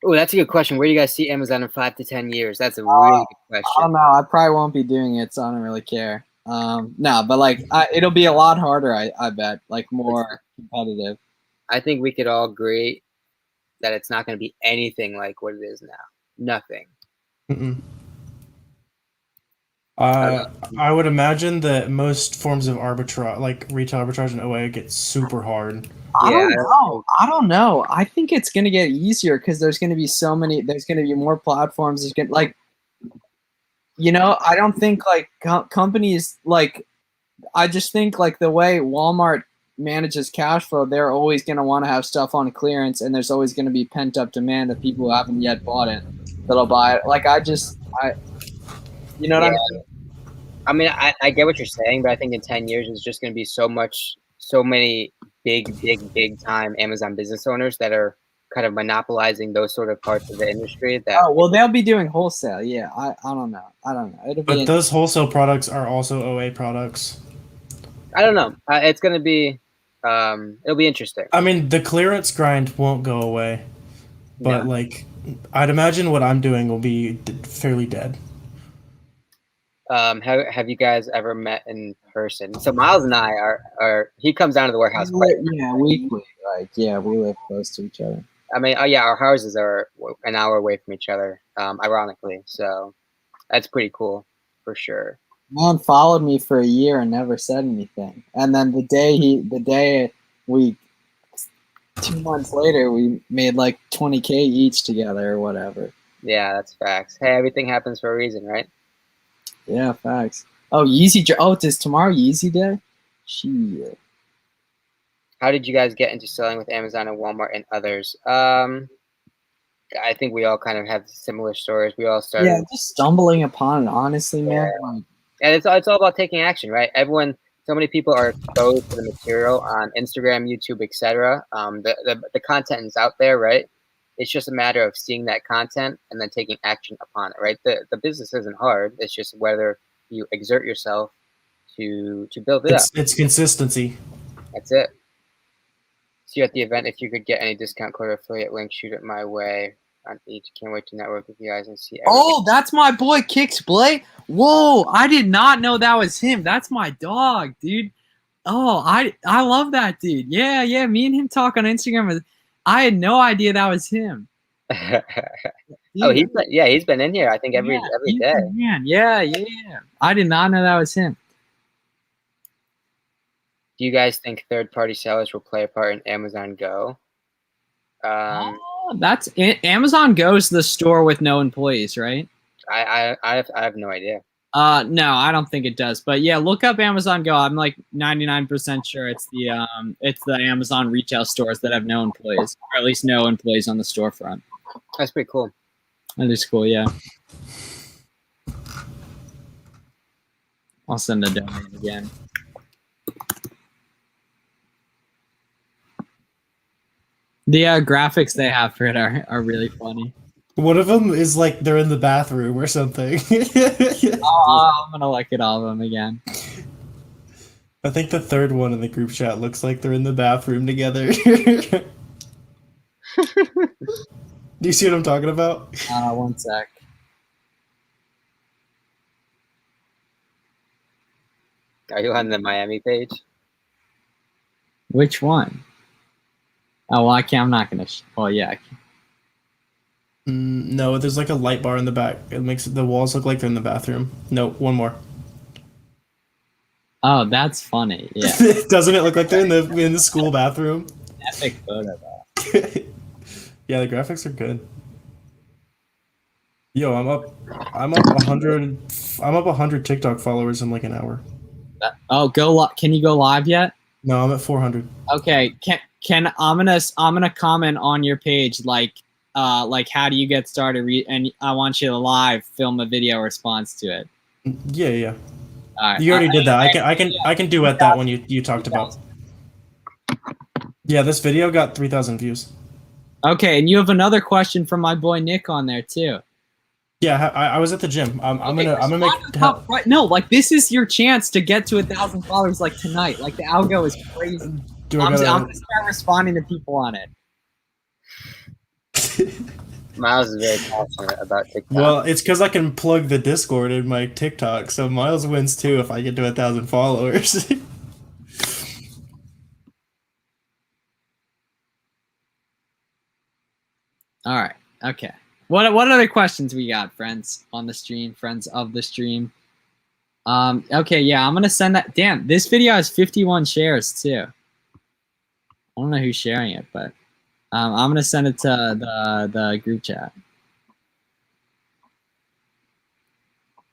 S3: Oh, that's a good question. Where do you guys see Amazon in 5 to 10 years? That's a really good question.
S1: I don't know. I probably won't be doing it, so I don't really care. No, but it'll be a lot harder. I bet, more competitive.
S3: I think we could all agree that it's not going to be anything like what it is now. Nothing.
S2: Mm-mm. I would imagine that most forms of arbitrage, retail arbitrage and OA, get super hard.
S1: I don't know. I think it's going to get easier because there's going to be there's going to be more platforms. There's going to, I don't think companies I just think the way Walmart manages cash flow, they're always going to want to have stuff on clearance, and there's always going to be pent up demand of people who haven't yet bought it that'll buy it. You know what I mean?
S3: I mean, I get what you're saying, but I think in 10 years, it's just going to be so many big time Amazon business owners that are kind of monopolizing those sort of parts of the industry.
S1: They'll be doing wholesale. Yeah, I don't know.
S2: But those wholesale products are also OA products.
S3: I don't know. It's going to be, it'll be interesting.
S2: I mean, the clearance grind won't go away, but I'd imagine what I'm doing will be fairly dead.
S3: Have you guys ever met in person? So Miles and I he comes down to the warehouse.
S1: Yeah, weekly. We live close to each other.
S3: I mean, oh yeah, our houses are an hour away from each other, ironically. So that's pretty cool, for sure.
S1: Man followed me for a year and never said anything. And then the day we 2 months later, we made like 20K each together or whatever.
S3: Yeah, that's facts. Hey, everything happens for a reason, right?
S1: Yeah, facts. Oh, Yeezy. Oh, is tomorrow Yeezy day? Shit.
S3: How did you guys get into selling with Amazon and Walmart and others? I think we all kind of have similar stories. We all started.
S1: Yeah, just stumbling upon it, honestly, man. Like,
S3: And it's all about taking action, right? So many people are exposed to the material on Instagram, YouTube, etc. The content is out there, right? It's just a matter of seeing that content and then taking action upon it, right? The business isn't hard. It's just whether you exert yourself to build it up.
S2: It's consistency.
S3: That's it. See you at the event. If you could get any discount code or affiliate link, shoot it my way on each. Can't wait to network with you guys and see everything.
S1: oh, that's my boy Kicks Blay. Whoa, I did not know that was him. That's my dog, dude. Oh, I love that dude. Yeah, me and him talk on Instagram. I had no idea that was him.
S3: Oh, he's been in here. I think every day.
S1: Man, yeah. I did not know that was him.
S3: Do you guys think third-party sellers will play a part in Amazon Go?
S1: That's Amazon Go is the store with no employees, right?
S3: I have no idea.
S1: No, I don't think it does. But yeah, look up Amazon Go. I'm like 99% sure it's the Amazon retail stores that have no employees, or at least no employees on the storefront.
S3: That's pretty cool.
S1: That is cool, yeah. I'll send a donate again. The graphics they have for it are really funny.
S2: One of them is like they're in the bathroom or something.
S1: I'm gonna look at all of them again.
S2: I think the third one in the group chat looks like they're in the bathroom together. Do you see what I'm talking about?
S1: One sec.
S3: Are you on the Miami page?
S1: Which one? Oh, well, I can't. I'm not gonna. Well, yeah. I can.
S2: No, there's like a light bar in the back. It makes the walls look like they're in the bathroom. No, one more.
S1: Oh, that's funny. Yeah.
S2: Doesn't it look like they're in the school bathroom?
S1: Epic photo though.
S2: Yeah, the graphics are good. Yo, I'm up 100. I'm up 100 TikTok followers in like an hour.
S1: Oh, can you go live yet?
S2: No, I'm at 400.
S1: Okay. Can I'm gonna comment on your page like how do you get started? And I want you to live film a video response to it.
S2: Yeah.
S1: All right.
S2: You already did that. I can duet that one you talked about. Yeah, this video got 3,000 views.
S1: Okay, and you have another question from my boy Nick on there too.
S2: Yeah, I was at the gym. I'm gonna make
S1: no, like this is your chance to get to 1,000 followers like tonight. Like the algo is crazy. I'm gonna start responding to people on it.
S3: Miles is very passionate about TikTok.
S2: Well, it's because I can plug the Discord in my TikTok, so Miles wins too if I get to 1,000 followers.
S1: All right. Okay. What other questions we got, friends on the stream, friends of the stream? Okay, yeah, I'm gonna send that. Damn, this video has 51 shares too. I don't know who's sharing it, but I'm gonna send it to the group chat.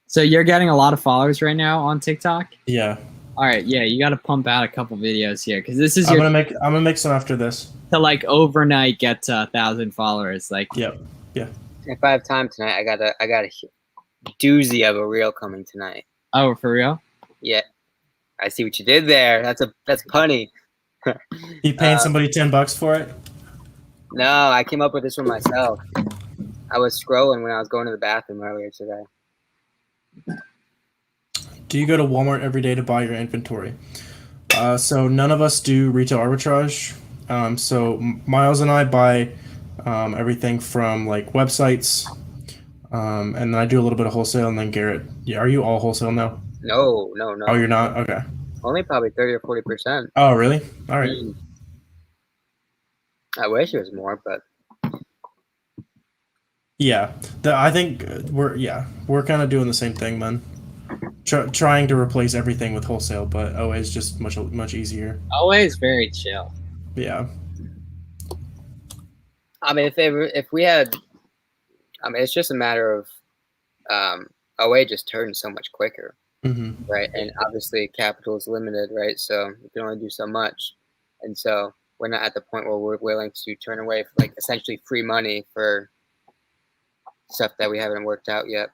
S1: So you're getting a lot of followers right now on TikTok?
S2: Yeah.
S1: All right, yeah, you got to pump out a couple videos here because this is
S2: I'm gonna make some after this.
S1: To like overnight get to 1,000 followers. Like,
S2: yep, yeah.
S3: If I have time tonight, I got a doozy of a reel coming tonight.
S1: Oh, for real?
S3: Yeah, I see what you did there. That's punny.
S2: You paying somebody $10 for it?
S3: No, I came up with this one myself. I was scrolling when I was going to the bathroom earlier today.
S2: Do you go to Walmart every day to buy your inventory? So none of us do retail arbitrage. So Miles and I buy everything from like websites, and then I do a little bit of wholesale, and then Garrett. Yeah, are you all wholesale now?
S3: No.
S2: Oh, you're not? Okay.
S3: Only probably 30 or 40%.
S2: Oh, really? All right.
S3: I wish it was more, but
S2: Yeah, I think we're kind of doing the same thing, man. Trying to replace everything with wholesale, but OA is just much easier.
S4: Always very chill.
S2: Yeah.
S3: I mean, if we had, I mean, it's just a matter of OA just turns so much quicker, right? And obviously, capital is limited, right? So you can only do so much, and so we're not at the point where we're willing to turn away for, like, essentially free money for stuff that we haven't worked out yet.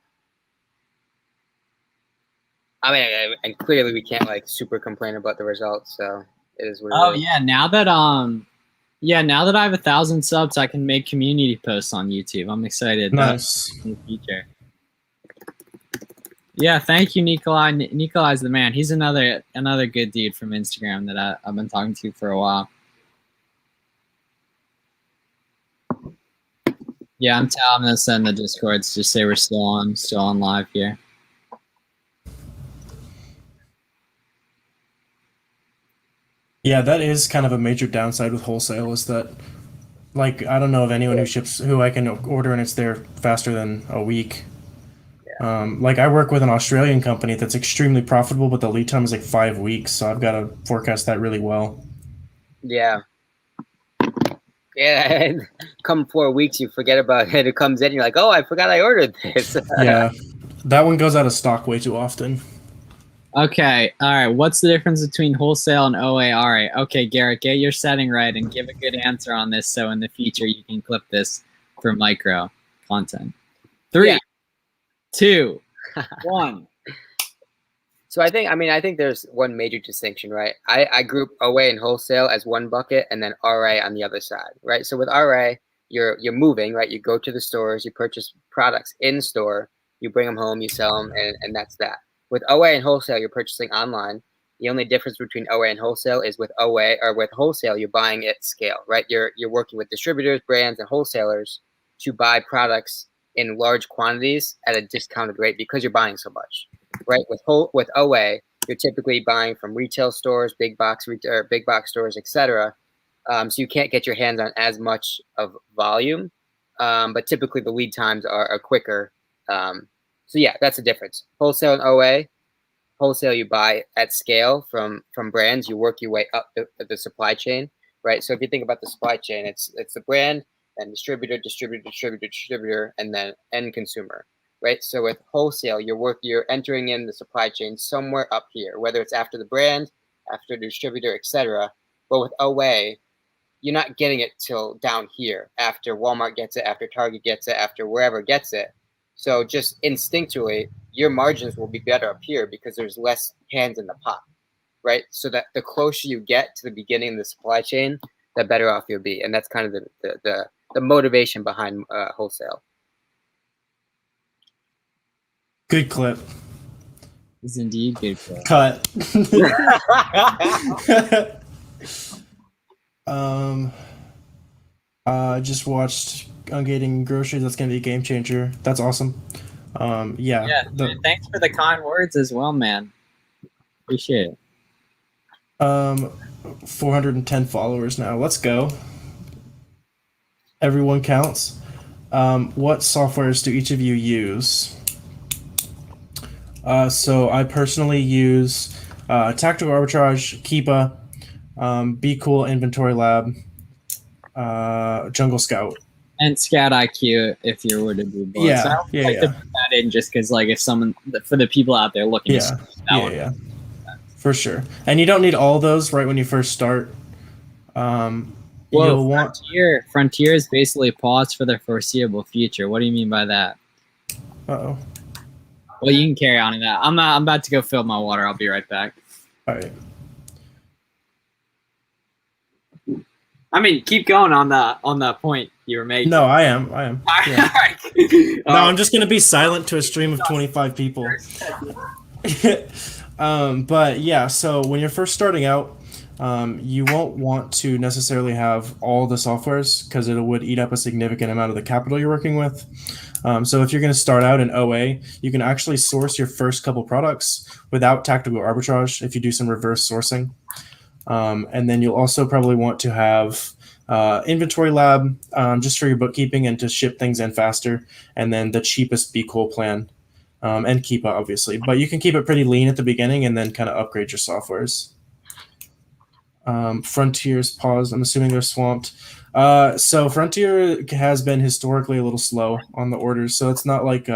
S3: I mean, and clearly we can't like super complain about the results, so it is what it is.
S4: Yeah, now that I have 1,000 subs, I can make community posts on YouTube. I'm excited.
S2: Nice.
S4: In the future. Yeah, thank you, Nikolai. Nikolai's the man. He's another good dude from Instagram that I've been talking to for a while. Yeah, I'm gonna send the Discords. Just say we're still on live here.
S2: Yeah, that is kind of a major downside with wholesale is that, like, I don't know of anyone who I can order and it's there faster than a week. Yeah. Like, I work with an Australian company that's extremely profitable, but the lead time is like 5 weeks, so I've got to forecast that really well.
S3: Yeah. Yeah, and come 4 weeks, you forget about it. It comes in, you're like, oh, I forgot I ordered this.
S2: Yeah, that one goes out of stock way too often.
S4: Okay, all right. What's the difference between wholesale and OA? All right. Okay, Garrett, get your setting right and give a good answer on this so in the future you can clip this for micro content. 3, 2, 1.
S3: So I think there's one major distinction, right? I group OA and wholesale as one bucket and then RA on the other side, right? So with RA, you're moving, right? You go to the stores, you purchase products in store, you bring them home, you sell them, and that's that. With OA and wholesale, you're purchasing online. The only difference between OA and wholesale is with OA or with wholesale, you're buying at scale, right? You're working with distributors, brands, and wholesalers to buy products in large quantities at a discounted rate because you're buying so much, right? With OA, you're typically buying from retail stores, big box stores, etc. So you can't get your hands on as much of volume, but typically the lead times are quicker. So yeah, that's the difference. Wholesale and OA. Wholesale, you buy at scale from brands. You work your way up the supply chain, right? So if you think about the supply chain, it's the brand, then distributor, and then end consumer, right? So with wholesale, you're entering in the supply chain somewhere up here, whether it's after the brand, after the distributor, etc. But with OA, you're not getting it till down here after Walmart gets it, after Target gets it, after wherever gets it. So just instinctually, your margins will be better up here because there's less hands in the pot, right? So that the closer you get to the beginning of the supply chain, the better off you'll be. And that's kind of the motivation behind wholesale.
S2: Good clip.
S4: It's indeed good clip.
S2: Cut. Just watched Ungating Groceries. That's gonna be a game changer. That's awesome.
S4: Yeah. Thanks for the kind words as well, man. Appreciate it.
S2: 410 followers now. Let's go. Everyone counts. What softwares do each of you use? So I personally use Tactical Arbitrage, Keepa, Be Cool, Inventory Lab, Jungle Scout,
S4: and Scout IQ if you were to do both.
S2: Yeah,
S4: so I would like to put that in just because, like, if someone for the people out there looking,
S2: for sure. And you don't need all those right when you first start. You'll want
S4: Frontier is basically pause for the foreseeable future. What do you mean by that?
S2: Uh-oh.
S4: Well, you can carry on in that. I'm about to go fill my water. I'll be right back.
S2: All right.
S4: I mean, keep going on the point you were making.
S2: No, I am. Yeah. No, I'm just gonna be silent to a stream of 25 people. But yeah, so when you're first starting out, you won't want to necessarily have all the softwares because it would eat up a significant amount of the capital you're working with. So if you're going to start out in OA, you can actually source your first couple products without tactical arbitrage if you do some reverse sourcing. And then you'll also probably want to have Inventory Lab just for your bookkeeping and to ship things in faster. And then the cheapest Be Cool plan and Keepa, obviously. But you can keep it pretty lean at the beginning and then kind of upgrade your softwares. Frontier's paused. I'm assuming they're swamped. So Frontier has been historically a little slow on the orders, so it's not like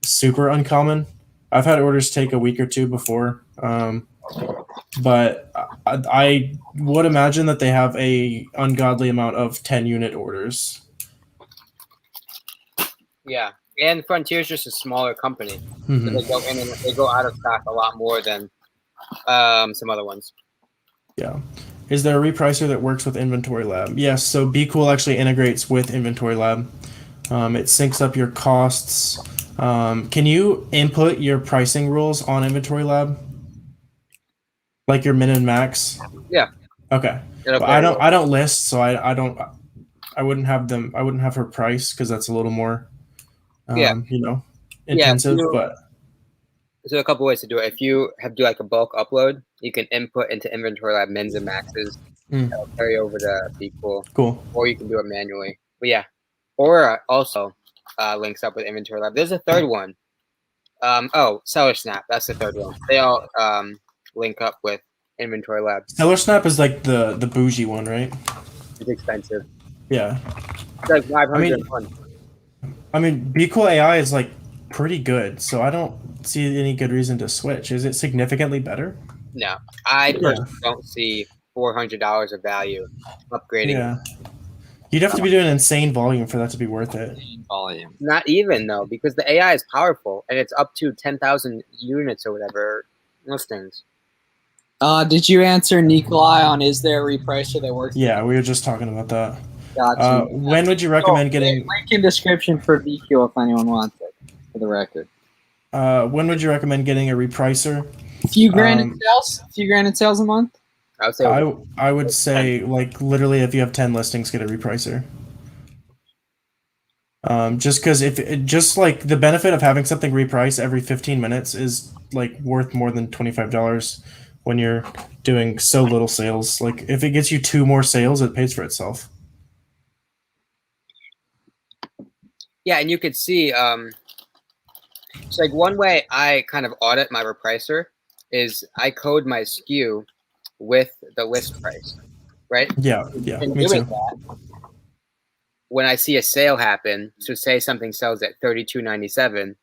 S2: super uncommon. I've had orders take a week or two before, but I would imagine that they have a ungodly amount of 10-unit orders.
S3: Yeah, and Frontier's just a smaller company,
S2: Mhm.
S3: so they go in and they go out of stock a lot more than some other ones.
S2: Yeah. Is there a repricer that works with Inventory Lab? Yes. So Be Cool actually integrates with Inventory Lab. It syncs up your costs. Can you input your pricing rules on Inventory Lab? Like your min and max?
S3: Yeah.
S2: Okay.
S3: It'll
S2: But
S3: play a
S2: I don't list, so I wouldn't have her price because that's a little more intensive. But
S3: So a couple ways to do it. If you have do like a bulk upload, you can input into Inventory Lab mins and maxes. That'll carry over to Be Cool.
S2: Cool.
S3: Or you can do it manually. But yeah. Or also links up with Inventory Lab. There's a third one. Seller Snap. That's the third one. They all link up with Inventory Lab.
S2: Seller Snap is like the bougie one, right?
S3: It's expensive.
S2: Yeah.
S3: It's like 500 a month.
S2: I mean, Be Cool AI is like pretty good, so I don't see any good reason to switch. Is it significantly better?
S3: No, I personally don't see $400 of value upgrading.
S2: Yeah. You'd have to be doing insane volume for that to be worth it.
S1: Volume.
S3: Not even though, because the AI is powerful and it's up to 10,000 units or whatever listings.
S4: Did you answer Nikolai on is there a repricer that works?
S2: Yeah, we were just talking about that.
S4: Gotcha.
S2: When would you recommend getting?
S4: Link in description for VQ if anyone wants it, for the record.
S2: When would you recommend getting a repricer?
S4: A few grand in sales. A few grand in sales a month.
S3: I would say.
S2: I would say like literally if you have 10 listings, get a repricer. Just because just like the benefit of having something reprice every 15 minutes is like worth more than $25 when you're doing so little sales. Like if it gets you 2 more sales, it pays for itself.
S3: Yeah, and you could see, so like one way I kind of audit my repricer is I code my SKU with the list price, right?
S2: Yeah,
S3: And
S2: me
S3: doing
S2: too.
S3: that, when I see a sale happen, so say something sells at $32.97,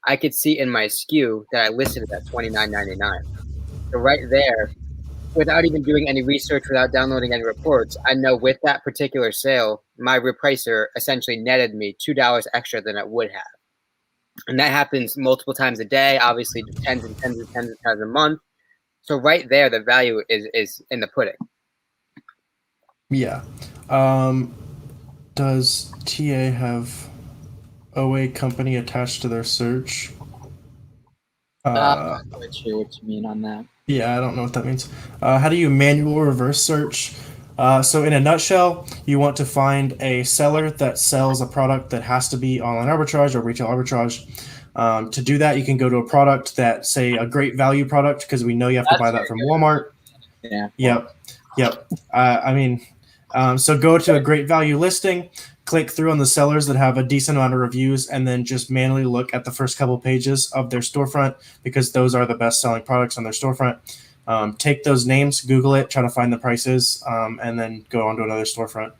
S3: I could see in my SKU that I listed it at $29.99. So right there, without even doing any research, without downloading any reports, I know with that particular sale, my repricer essentially netted me $2 extra than it would have. And that happens multiple times a day, obviously tens and tens and tens of times a month. So right there, the value is in the pudding.
S2: Yeah. Does TA have OA company attached to their search?
S4: I'm not quite sure what you mean on that.
S2: Yeah, I don't know what that means. How do you manual reverse search? So in a nutshell, you want to find a seller that sells a product that has to be online arbitrage or retail arbitrage. To do that, you can go to a product that, say, a great value product, because we know you have to buy that from Walmart.
S4: Yeah.
S2: Yep. So go to a great value listing, click through on the sellers that have a decent amount of reviews, and then just manually look at the first couple pages of their storefront, because those are the best selling products on their storefront. Take those names, Google it, try to find the prices, and then go on to another storefront.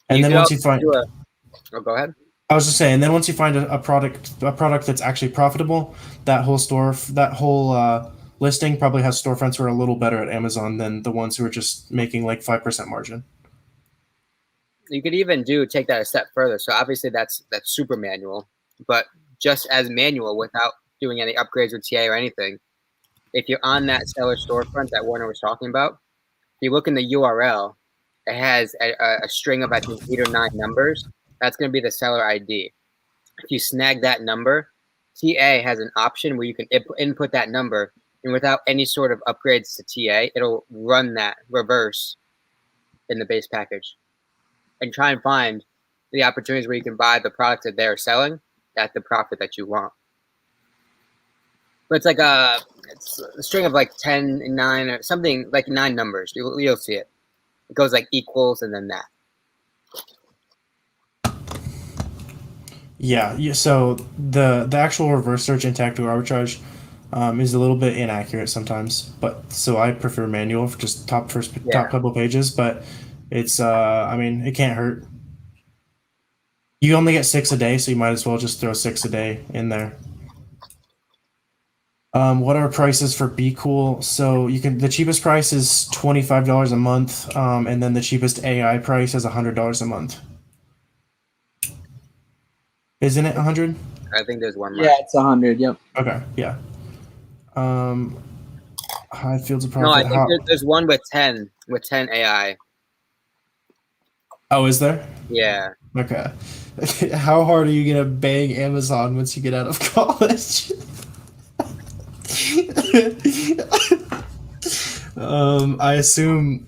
S2: And then once you find,
S3: go ahead.
S2: I was just saying, and then once you find a product that's actually profitable, that whole listing probably has storefronts who are a little better at Amazon than the ones who are just making like 5% margin.
S3: You could even take that a step further. So obviously that's super manual, but just as manual without doing any upgrades with TA or anything. If you're on that seller storefront that Warner was talking about, if you look in the URL, it has a string of, I think, 8 or 9 numbers. That's going to be the seller ID. If you snag that number, TA has an option where you can input that number, and without any sort of upgrades to TA, it'll run that reverse in the base package and try and find the opportunities where you can buy the product that they're selling at the profit that you want. But it's like it's a string of like 10 and 9 or something, like 9 numbers. You'll see it. It goes like equals and then that.
S2: Yeah. So the actual reverse search in tactical arbitrage is a little bit inaccurate sometimes, but so I prefer manual for just top couple pages. But it's I mean, it can't hurt. You only get 6 a day, so you might as well just throw 6 a day in there. What are prices for Be Cool? So the cheapest price is $25 a month, and then the cheapest AI price is $100 a month. Isn't it 100?
S3: I think there's one more.
S4: Yeah, it's 100. Yep.
S2: Okay, yeah. High fields of
S3: No,
S2: profit.
S3: I think there's one with 10 AI.
S2: Oh, is there?
S3: Yeah.
S2: Okay. How hard are you gonna bang Amazon once you get out of college? I assume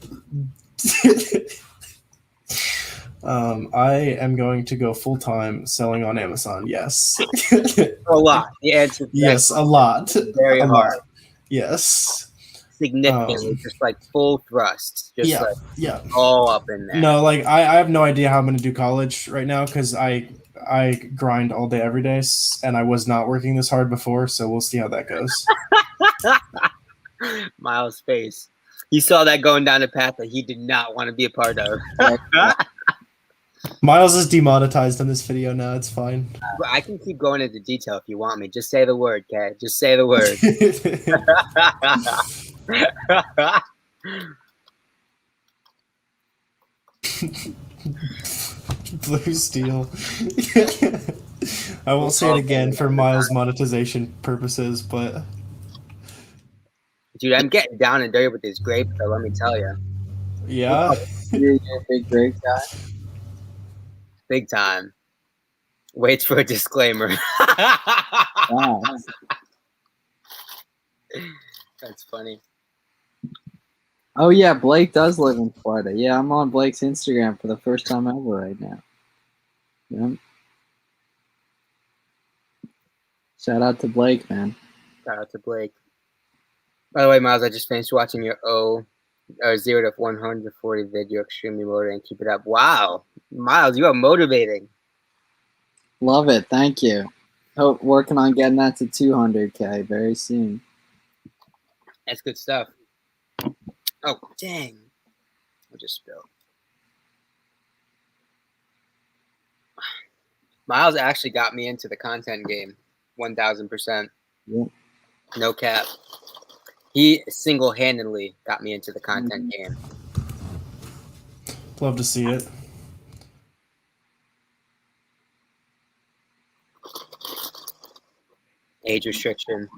S2: I am going to go full time selling on Amazon. Yes.
S3: A lot. The answer.
S2: Yes, a lot.
S3: Very
S2: a
S3: hard.
S2: lot. Yes.
S3: Significantly, just like full thrust. Just
S2: yeah.
S3: all up in there.
S2: No, like I have no idea how I'm going to do college right now because I grind all day every day, and I was not working this hard before, so we'll see how that goes.
S3: Miles' face. He saw that going down a path that he did not want to be a part of.
S2: Miles is demonetized in this video now. It's fine.
S3: I can keep going into detail if you want me. Just say the word, okay? Just say the word.
S2: Blue steel. I won't say it again for Miles monetization purposes, but
S3: dude, I'm getting down and dirty with this grape, though, let me tell you.
S2: Yeah.
S4: You're a big grape guy.
S3: Big time. Waits for a disclaimer.
S4: Wow.
S3: That's funny.
S4: Oh yeah, Blake does live in Florida. Yeah, I'm on Blake's Instagram for the first time ever right now. Yep. Shout out to Blake, man.
S3: Shout out to Blake. By the way, Miles, I just finished watching your 0 to 140 video. Extremely motivating. Keep it up. Wow. Miles, you are motivating.
S4: Love it. Thank you. Hope working on getting that to 200K very soon.
S3: That's good stuff. Oh, dang. I just spilled. Miles actually got me into the content game. 1,000%.
S4: Yeah.
S3: No cap. He single-handedly got me into the content game.
S2: Love to see it.
S3: Age restriction.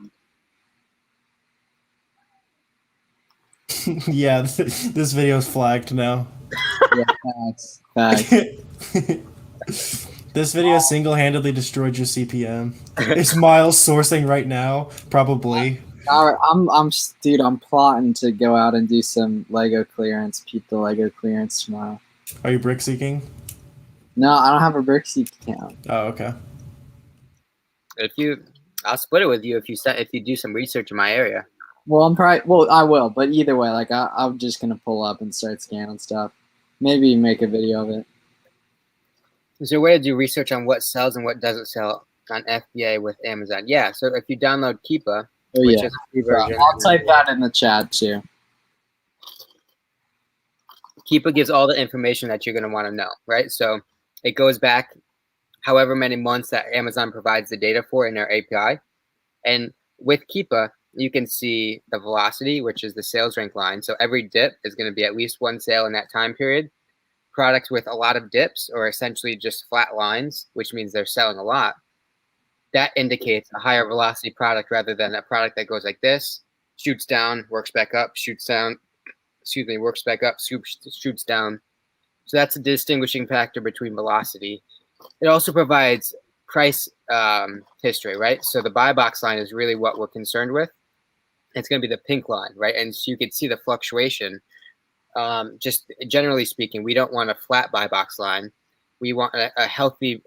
S2: Yeah, this video is flagged now.
S4: Yeah, facts.
S2: This video single-handedly destroyed your CPM. Is Miles sourcing right now? Probably.
S4: All right, dude, I'm plotting to go out and do some Lego clearance, peep the Lego clearance tomorrow.
S2: Are you brick seeking?
S4: No, I don't have a Brickseek account.
S2: Oh, okay.
S3: I'll split it with you if you do some research in my area.
S4: Well, I will, but either way, like I'm just gonna pull up and start scanning stuff. Maybe make a video of it.
S3: Is there a way to do research on what sells and what doesn't sell on FBA with Amazon? Yeah. So if you download Keepa, which is a free version,
S4: I'll type that in the chat too.
S3: Keepa gives all the information that you're going to want to know, right? So it goes back however many months that Amazon provides the data for in their API. And with Keepa, you can see the velocity, which is the sales rank line. So every dip is going to be at least one sale in that time period. Products with a lot of dips or essentially just flat lines, which means they're selling a lot, that indicates a higher velocity product rather than a product that goes like this, shoots down, works back up, shoots down, works back up, shoots down. So that's a distinguishing factor between velocity. It also provides price history, right? So the buy box line is really what we're concerned with. It's going to be the pink line, right? And so you can see the fluctuation. Just generally speaking, we don't want a flat buy box line. We want a healthy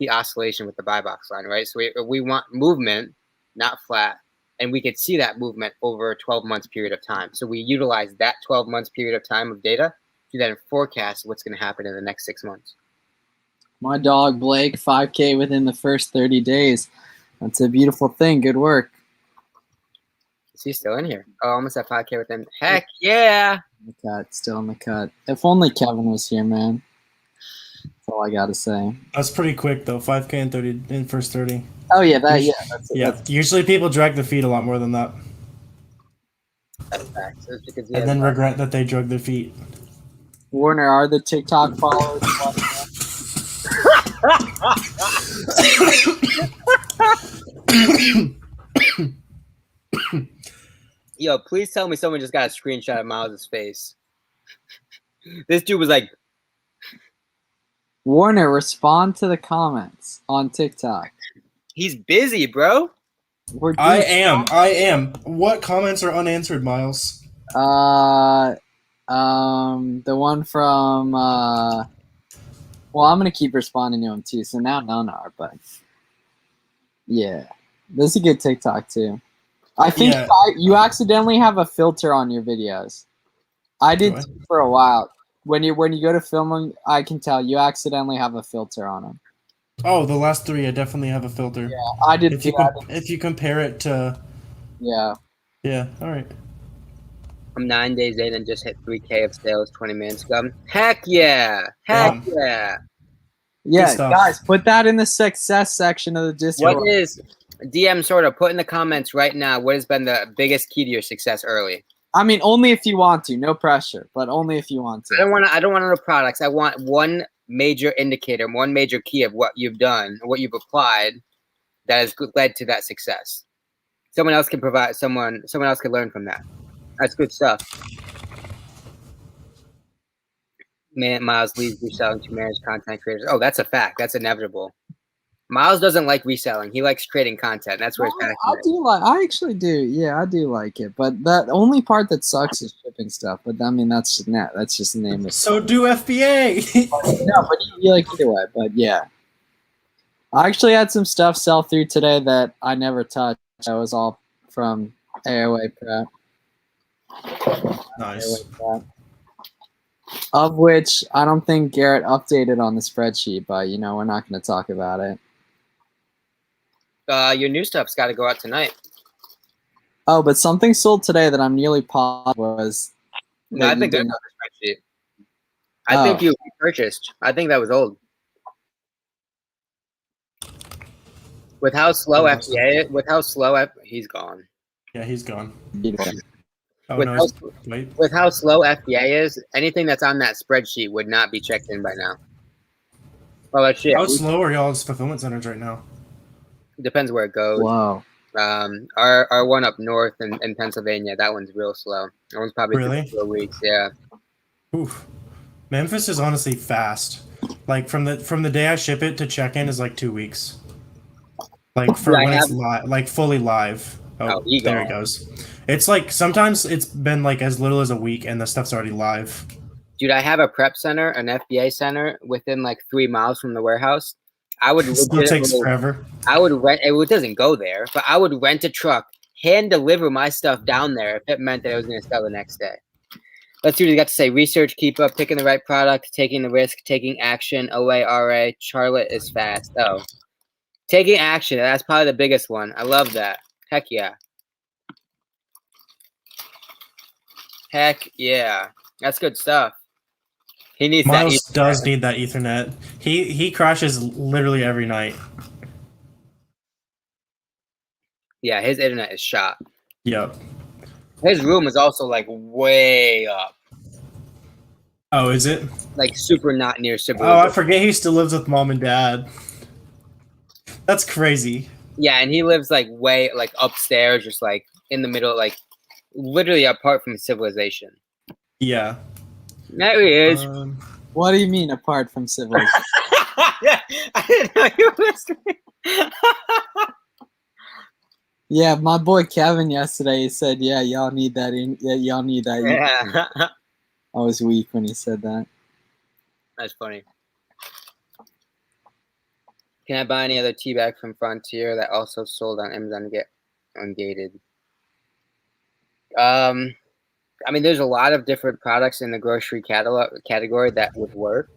S3: oscillation with the buy box line, right? So we want movement, not flat. and we could see that movement over a 12 months period of time. So we utilize that 12 months period of time of data to then forecast what's going to happen in the next 6 months.
S4: My dog Blake, 5K within the first 30 days. That's a beautiful thing. Good work.
S3: Is he still in here? Oh, almost at 5K within. Heck yeah!
S4: The cut, still in the cut. If only Kevin was here, man. That's all I gotta say.
S2: That's pretty quick though. 5K in 30 in first 30.
S4: Oh yeah, that's
S2: Usually people drag their feet a lot more than that,
S3: That's facts. That's because he
S2: and
S3: has
S2: then regret that they drug their feet.
S4: Warner. Are the TikTok followers?
S3: Yo, please tell me someone just got a screenshot of Miles' face. This dude was like,
S4: Warner, respond to the comments on TikTok.
S3: he's busy, bro.
S2: I am. What comments are unanswered, Miles?
S4: The one from well, I'm gonna keep responding to him too. So now none are, but yeah, this is a good TikTok too. I think
S2: Yeah.
S4: you accidentally have a filter on your videos. I did
S2: Do I?
S4: too for a while. When you go to film them, I can tell you accidentally have a filter on them.
S2: Oh, the last 3, I definitely have a filter.
S4: Yeah, I did.
S2: If you compare it to,
S4: Yeah.
S2: yeah, all right.
S3: I'm 9 days in and just hit 3K of sales, 20 million scum. Heck yeah! Heck yeah!
S4: Yeah,
S2: stuff.
S4: guys, put that in the success section of the Discord.
S3: What is DM sort of put in the comments right now? What has been the biggest key to your success early?
S4: I mean, only if you want to. No pressure, but only if you want to.
S3: I don't want to know products. I want one major indicator, one major key of what you've done, what you've applied, that has led to that success. Someone else can provide. Someone else can learn from that. That's good stuff. Man, Miles leaves reselling to managed content creators. Oh, that's a fact. That's inevitable. Miles doesn't like reselling. He likes creating content. That's where his passion is.
S4: I actually do. Yeah, I do like it. But the only part that sucks is shipping stuff. But I mean, that's just the name of it.
S2: So do FBA.
S4: No, but you like either way. But yeah, I actually had some stuff sell through today that I never touched. That was all from AOA Prep.
S2: Nice.
S4: AOA Prep. Of which I don't think Garrett updated on the spreadsheet, but we're not going to talk about it.
S3: Your new stuff's got to go out tonight.
S4: Oh, but something sold today that I'm nearly positive was.
S3: No, I think that's on the spreadsheet. I think you purchased. I think that was old. With how slow FBA, he's gone.
S2: Yeah, he's gone.
S4: Yeah.
S2: Oh,
S3: With
S2: no,
S3: how-
S2: wait.
S3: With how slow FBA is, anything that's on that spreadsheet would not be checked in by now. Well, that's shit.
S2: How slow are y'all's fulfillment centers right now?
S3: Depends where it goes.
S4: Wow.
S3: Our one up north in Pennsylvania, that one's real slow. That one's probably
S2: Really?
S3: 4 weeks. Yeah.
S2: Oof. Memphis is honestly fast. Like from the day I ship it to check in is like 2 weeks. Like for when it's like fully live. Oh, there it goes. It's like sometimes it's been like as little as a week and the stuff's already live.
S3: Dude, I have a prep center, an FBA center within like 3 miles from the warehouse. I would
S2: It still takes forever.
S3: I would rent it doesn't go there, but I would rent a truck, hand deliver my stuff down there if it meant that I was gonna sell the next day. Let's see what you got to say. Research, keep up, picking the right product, taking the risk, taking action, OARA, Charlotte is fast. Oh. Taking action, that's probably the biggest one. I love that. Heck yeah. Heck yeah. That's good stuff. He needs
S2: Miles
S3: that.
S2: does need that Ethernet. He crashes literally every night.
S3: Yeah, his internet is shot.
S2: Yep.
S3: His room is also like way up.
S2: Oh, is it?
S3: Like super not near super.
S2: Oh, I forget he still lives with mom and dad. That's crazy.
S3: Yeah, and he lives like way like upstairs, just like in the middle, like literally apart from civilization.
S2: Yeah.
S3: There he is.
S4: What do you mean apart from civilization?
S3: I didn't know you were listening.
S4: Yeah, my boy Kevin yesterday, he said, yeah, y'all need that. Y'all need that.
S3: Yeah.
S4: I was weak when he said that.
S3: That's funny. Can I buy any other tea bag from Frontier that also sold on Amazon to get ungated? I mean, there's a lot of different products in the grocery category that would work.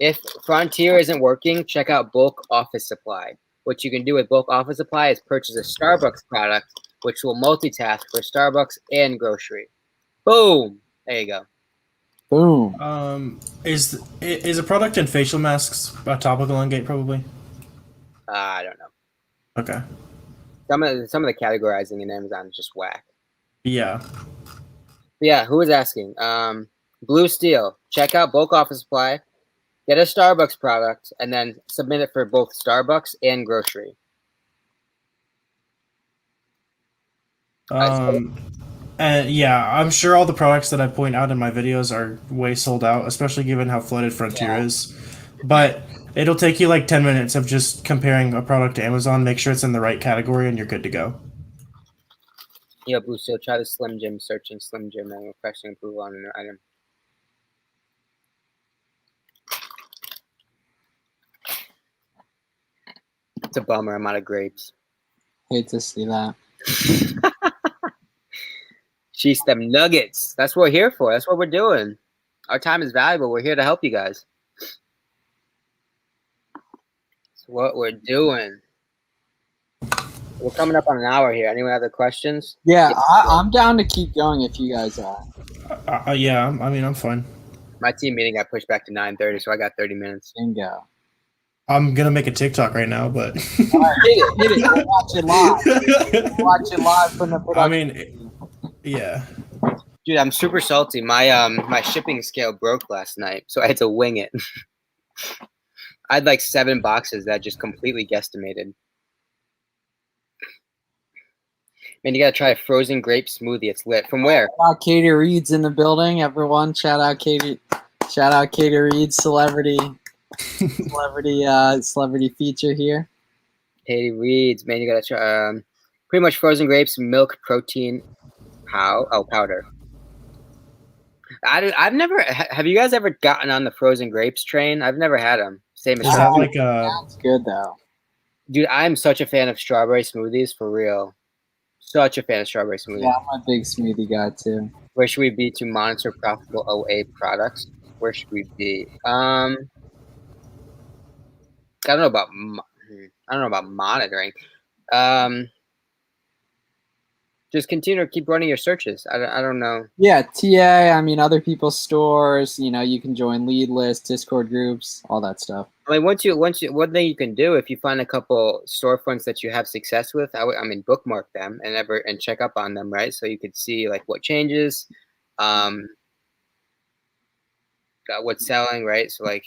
S3: If Frontier isn't working, check out bulk office supply. What you can do with bulk office supply is purchase a Starbucks product, which will multitask for Starbucks and grocery. Boom! There you go.
S1: Boom.
S2: Is a product in facial masks a topical on Gate probably?
S3: I don't know.
S2: Okay.
S3: Some of the categorizing in Amazon is just whack.
S2: Yeah.
S3: But yeah, who was asking? Blue Steel. Check out bulk office supply. Get a Starbucks product and then submit it for both Starbucks and grocery.
S2: And yeah, I'm sure all the products that I point out in my videos are way sold out, especially given how flooded Frontier is. But it'll take you like 10 minutes of just comparing a product to Amazon, make sure it's in the right category, and you're good to go.
S3: Yeah, Blue Steel. Try the Slim Jim, searching Slim Jim and requesting approval on an item. It's a bummer. I'm out of grapes.
S1: Hate to see that.
S3: She's them nuggets. That's what we're here for. That's what we're doing. Our time is valuable. We're here to help you guys. That's what we're doing. We're coming up on an hour here. Anyone have other questions?
S1: Yeah, I'm down to keep going if you guys are.
S2: Yeah, I mean, I'm fine.
S3: My team meeting got pushed back to 9:30, so I got 30 minutes.
S1: Bingo.
S2: I'm gonna make a TikTok right now, but
S1: All right, hit it. We'll watch it live. Watch it live from the production.
S2: I mean, yeah.
S3: Dude, I'm super salty. My shipping scale broke last night, so I had to wing it. I had like 7 boxes that just completely guesstimated. Man, you gotta try a frozen grape smoothie. It's lit. From where?
S1: Shout out Katie Reed's in the building. Everyone, shout out Katie. Shout out Katie Reed, celebrity feature here.
S3: Katie Reed's. Man, you gotta try. Pretty much frozen grapes, milk, protein, powder. I've never. Have you guys ever gotten on the frozen grapes train? I've never had them. Same as
S2: Is that like
S1: Sounds good though.
S3: dude. I'm such a fan of strawberry smoothies for real. Such a fan of strawberry smoothies.
S1: Yeah, I'm a big smoothie guy too.
S3: Where should we be to monitor profitable OA products? Where should we be? I don't know about monitoring. Just continue to keep running your searches. I don't know.
S1: Yeah, TA. I mean, other people's stores. You know, you can join lead lists, Discord groups, all that stuff.
S3: I mean, one thing you can do if you find a couple storefronts that you have success with, I mean, bookmark them and check up on them, right? So you could see like what changes, what's selling, right? So like,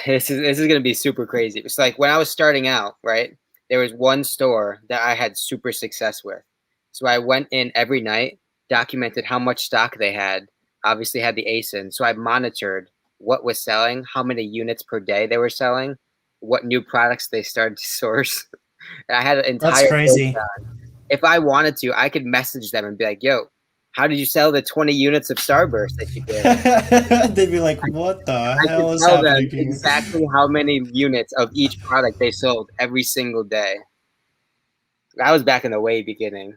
S3: this is gonna be super crazy. It's like when I was starting out, right? There was one store that I had super success with. So I went in every night, documented how much stock they had, obviously had the ASIN. So I monitored what was selling, how many units per day they were selling, what new products they started to source. I had an entire.
S2: That's crazy.
S3: If I wanted to, I could message them and be like, yo, how did you sell the 20 units of Starburst that you did?
S2: They'd be like, what the hell is
S3: tell them
S2: happening?
S3: exactly how many units of each product they sold every single day. That was back in the way beginning.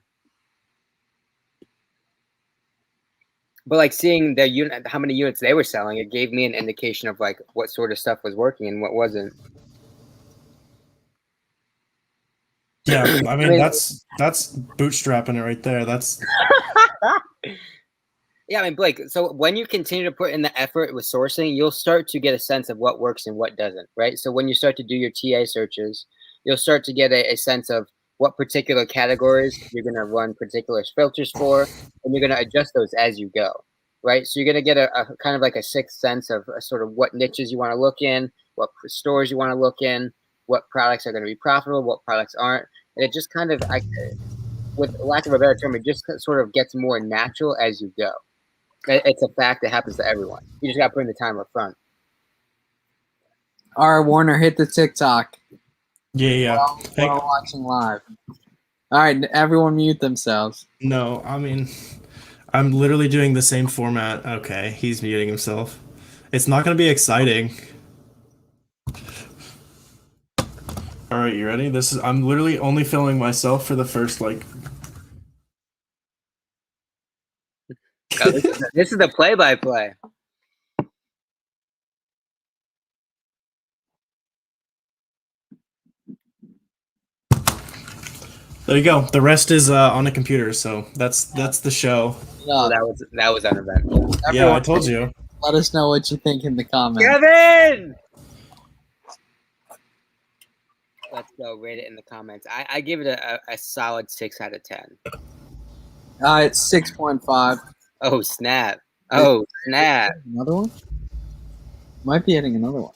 S3: But like seeing the unit, how many units they were selling, it gave me an indication of like what sort of stuff was working and what wasn't.
S2: Yeah, I mean that's bootstrapping it right there. That's
S3: yeah, I mean, Blake, so when you continue to put in the effort with sourcing, you'll start to get a sense of what works and what doesn't, right? So when you start to do your TA searches, you'll start to get a sense of what particular categories you're going to run particular filters for, and you're going to adjust those as you go, right? So you're going to get a kind of like a sixth sense of sort of what niches you want to look in, what stores you want to look in, what products are going to be profitable, what products aren't. And it just kind of, with lack of a better term, it just sort of gets more natural as you go. It's a fact that happens to everyone. You just got to put in the time up front.
S1: All right, Warner, hit the TikTok.
S2: yeah.
S1: We're all watching live. All right, everyone mute themselves.
S2: No, I mean, I'm literally doing the same format. Okay, he's muting himself. It's not going to be exciting. All right, you ready? I'm literally only filming myself for the first like
S3: Oh, this is the play-by-play.
S2: There you go. The rest is on the computer, so that's the show.
S3: Oh,
S1: Yeah,
S3: that was uneventful.
S2: Yeah, I told you.
S1: let us know what you think in the comments.
S3: Kevin! Let's go. Rate it in the comments. I give it a solid 6 out of 10.
S1: It's 6.5.
S3: Oh, snap. Oh, snap.
S1: Another one? Might be hitting another one.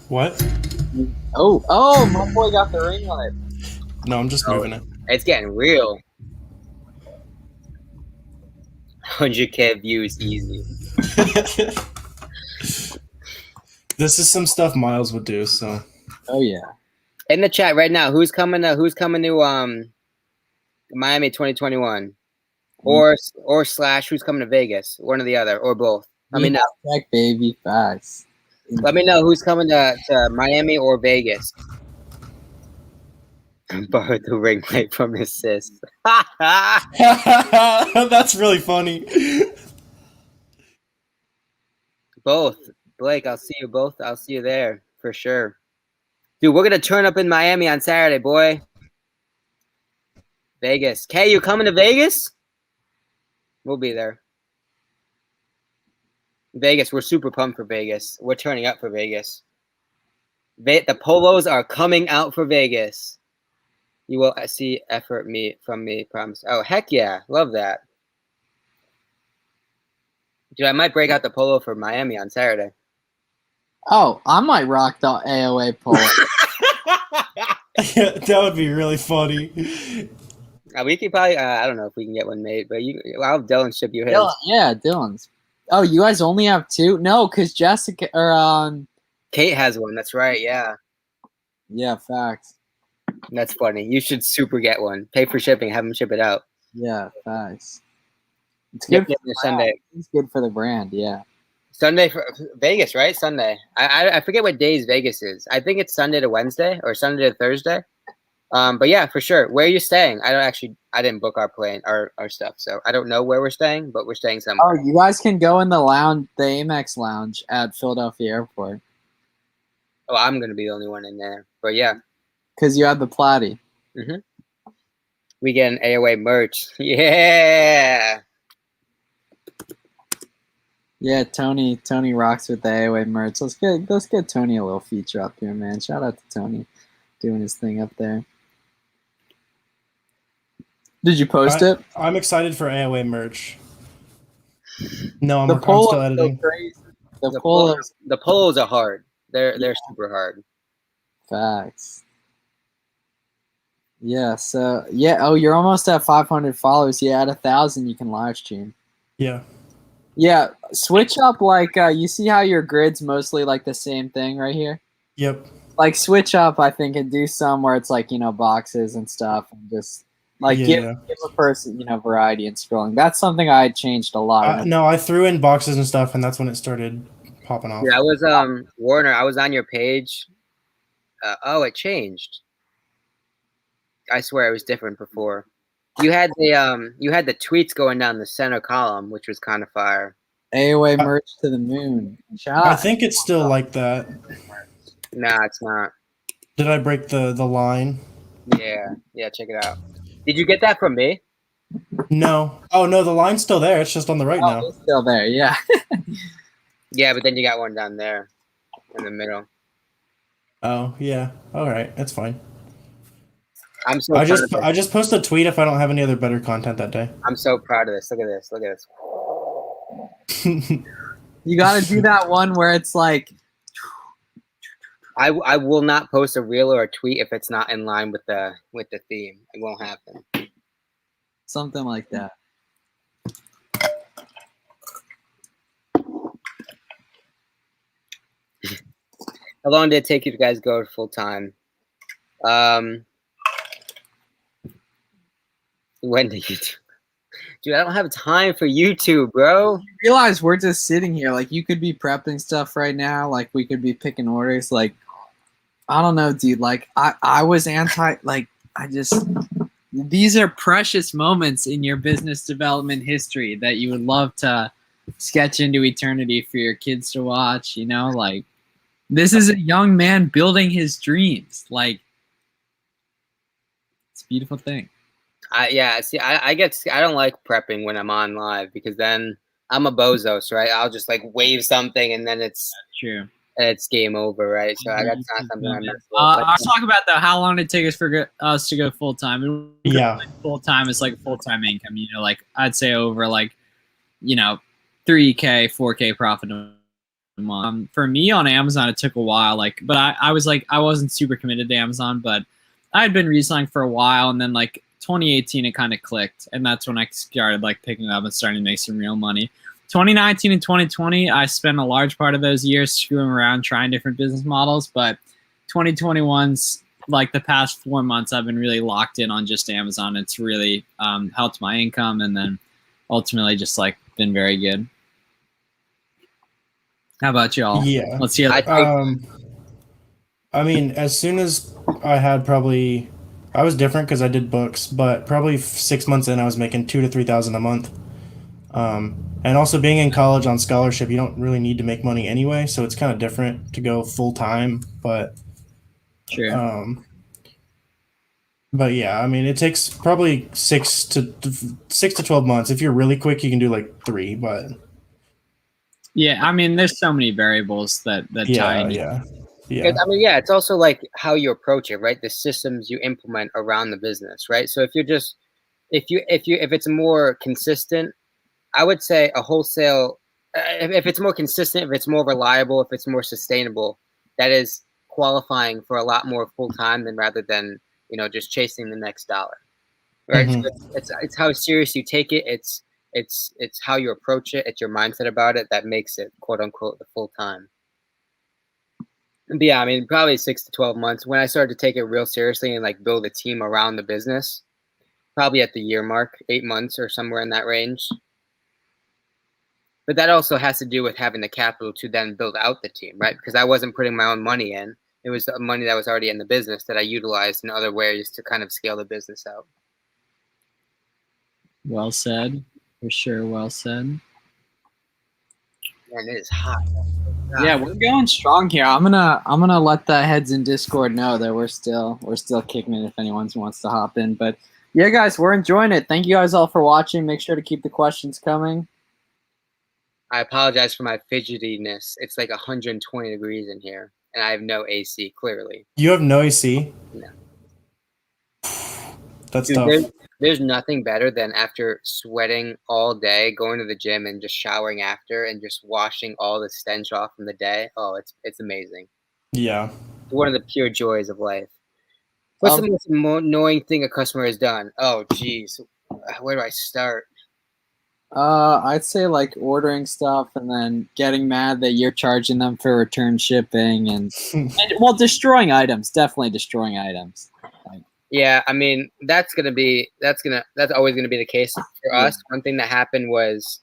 S2: What?
S1: Oh, my boy got the ring light.
S2: No, I'm just moving it.
S3: It's getting real. 100K views easy.
S2: This is some stuff Miles would do. So.
S1: Oh yeah.
S3: In the chat right now, who's coming to Miami 2021? Or slash who's coming to Vegas? One or the other, or both. Let me know.
S1: Check, baby, facts.
S3: Let me know who's coming to Miami or Vegas. Borrowed the ring light from his sis.
S2: That's really funny.
S3: Both. Blake, I'll see you both. I'll see you there for sure. Dude, we're going to turn up in Miami on Saturday, boy. Vegas. Kay, you coming to Vegas? We'll be there. Vegas, we're super pumped for Vegas. We're turning up for Vegas. The polos are coming out for Vegas. You will see effort from me, promise. Oh, heck yeah. Love that. Dude, I might break out the polo for Miami on Saturday.
S1: Oh, I might rock the AOA polo.
S2: Yeah, that would be really funny.
S3: We could probably, I don't know if we can get one made, but I'll have Dylan ship you his.
S1: Yeah, Dylan's. Oh, you guys only have 2? No, because Jessica or
S3: Kate has one. That's right. Yeah.
S1: Yeah, facts.
S3: That's funny. You should super get one. Pay for shipping. Have them ship it out.
S1: Yeah, facts. It's good for
S3: the Sunday.
S1: It's good for the brand. Yeah.
S3: Sunday for Vegas, right? Sunday. I forget what days Vegas is. I think it's Sunday to Wednesday or Sunday to Thursday. But yeah, for sure. Where are you staying? I didn't book our plane, our stuff, so I don't know where we're staying, but we're staying somewhere.
S1: Oh, you guys can go in the lounge, the Amex lounge at Philadelphia Airport.
S3: Oh, I'm gonna be the only one in there. But yeah.
S1: Because you have the platy.
S3: Mm-hmm. We get an AOA merch. Yeah.
S1: Yeah, Tony rocks with the AOA merch. Let's get Tony a little feature up here, man. Shout out to Tony doing his thing up there. Did you post it?
S2: I'm excited for AOA merch. No,
S1: The
S2: I'm still editing.
S1: So crazy.
S3: The polos are hard. They're super hard.
S1: Facts. Yeah, so yeah, oh, you're almost at 500 followers. Yeah, at 1,000 you can live stream.
S2: Yeah.
S1: Yeah, switch up like you see how your grid's mostly like the same thing right here?
S2: Yep.
S1: Like switch up, I think, and do some where it's like, boxes and stuff, and just like give a person, variety and scrolling. That's something I changed a lot.
S2: No, I threw in boxes and stuff, and that's when it started popping off.
S3: Yeah, I was Warner. I was on your page. It changed. I swear it was different before. You had the tweets going down the center column, which was kind of fire.
S1: AOA merch to the moon.
S2: I think it's still like that.
S3: Nah, it's not.
S2: Did I break the line?
S3: Yeah, check it out. Did you get that from me?
S2: No. Oh no, the line's still there. It's just on the right now.
S1: It's still there, yeah.
S3: Yeah, but then you got one down there in the middle.
S2: Oh yeah. All right, that's fine.
S3: I'm so.
S2: I just post a tweet if I don't have any other better content that day.
S3: I'm so proud of this. Look at this. Look at this.
S1: You got to do that one where it's like.
S3: I will not post a reel or a tweet if it's not in line with the theme. It won't happen.
S1: Something like that.
S3: How long did it take you guys to go full time? When did you do? Dude, I don't have time for YouTube, bro.
S1: You realize we're just sitting here. Like, you could be prepping stuff right now. Like, we could be picking orders. Like, I don't know, dude. Like, I was anti. Like,
S4: these are precious moments in your business development history that you would love to sketch into eternity for your kids to watch. You know, like this is a young man building his dreams. Like it's a beautiful thing.
S3: I don't like prepping when I'm on live because then I'm a bozo, so right? I'll just like wave something and then it's
S4: True.
S3: game over, right? So that's not something I mess with.
S4: I'll talk about though how long it takes us to go full time.
S2: Yeah.
S4: Full time is like full time income. You know, like I'd say over like, you know, 3K, 4K profit a month. For me on Amazon, it took a while. Like, but I was like, I wasn't super committed to Amazon, but I had been reselling for a while, and then like 2018, it kind of clicked, and that's when I started like picking up and starting to make some real money. 2019 and 2020, I spent a large part of those years screwing around, trying different business models, but 2021's like the past 4 months, I've been really locked in on just Amazon. It's really helped my income, and then ultimately just like been very good. How about y'all?
S2: Yeah.
S4: Let's hear.
S2: I mean, as soon as I had I was different because I did books, but probably 6 months in, I was making $2,000 to $3,000 a month. And also being in college on scholarship, you don't really need to make money anyway, so it's kind of different to go full time. But
S4: Sure.
S2: But yeah, I mean, it takes probably 6 to 12 months. If you're really quick, you can do like 3. But
S4: yeah, I mean, there's so many variables that tie in.
S2: Yeah.
S3: I mean, yeah, it's also like how you approach it, right? The systems you implement around the business, right? So if you're just if it's more consistent, I would say a wholesale. If it's more consistent, if it's more reliable, if it's more sustainable, that is qualifying for a lot more full time than rather than just chasing the next dollar, right?
S2: Mhm.
S3: So it's how serious you take it. It's how you approach it. It's your mindset about it that makes it quote unquote the full time. But yeah, I mean, probably 6 to 12 months. When I started to take it real seriously and like build a team around the business, probably at the year mark, 8 months or somewhere in that range. But that also has to do with having the capital to then build out the team, right? Because I wasn't putting my own money in. It was money that was already in the business that I utilized in other ways to kind of scale the business out.
S4: Well said. For sure, well said.
S3: And it is hot.
S4: Yeah, we're going strong here. I'm gonna let the heads in Discord know that we're still kicking it if anyone wants to hop in. But yeah, guys, we're enjoying it. Thank you guys all for watching. Make sure to keep the questions coming.
S3: I apologize for my fidgetiness. It's like 120 degrees in here, and I have no AC. Clearly,
S2: You have no AC?
S3: No.
S2: That's
S3: Dude,
S2: tough.
S3: there's nothing better than after sweating all day, going to the gym and just showering after and just washing all the stench off from the day. Oh, it's amazing.
S2: Yeah.
S3: It's one of the pure joys of life. What's the most annoying thing a customer has done? Oh, geez. Where do I start?
S4: I'd say like ordering stuff and then getting mad that you're charging them for return shipping and well, destroying items. Definitely destroying items.
S3: Yeah, I mean that's always gonna be the case for us. One thing that happened was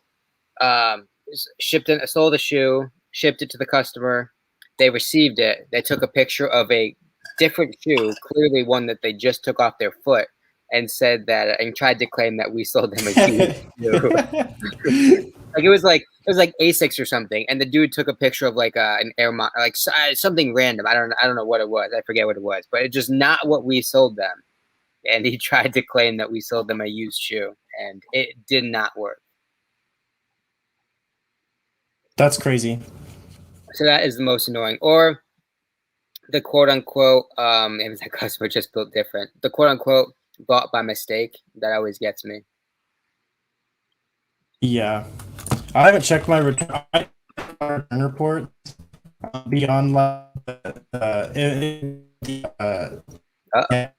S3: sold a shoe, shipped it to the customer. They received it. They took a picture of a different shoe, clearly one that they just took off their foot, and said that and tried to claim that we sold them a shoe. Like it was like Asics or something, and the dude took a picture of like an Air like something random. I don't know what it was. I forget what it was, but it's just not what we sold them. And he tried to claim that we sold them a used shoe, and it did not work.
S2: That's crazy.
S3: So that is the most annoying. Or the quote unquote, it was a customer just built different. The quote unquote bought by mistake. That always gets me.
S2: Yeah. I haven't checked my return report beyond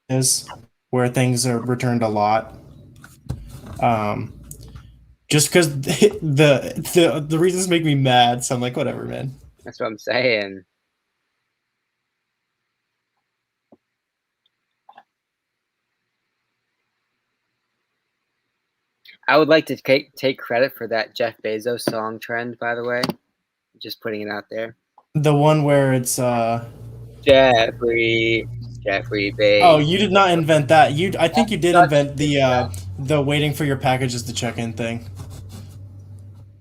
S2: is where things are returned a lot. Just because the reasons make me mad, so I'm like, whatever, man.
S3: That's what I'm saying. I would like to take credit for that Jeff Bezos song trend, by the way. Just putting it out there.
S2: The one where it's
S3: Jeffrey Jeffrey Bay.
S2: Oh, you did not invent that. I think you did invent the waiting for your packages to check in thing.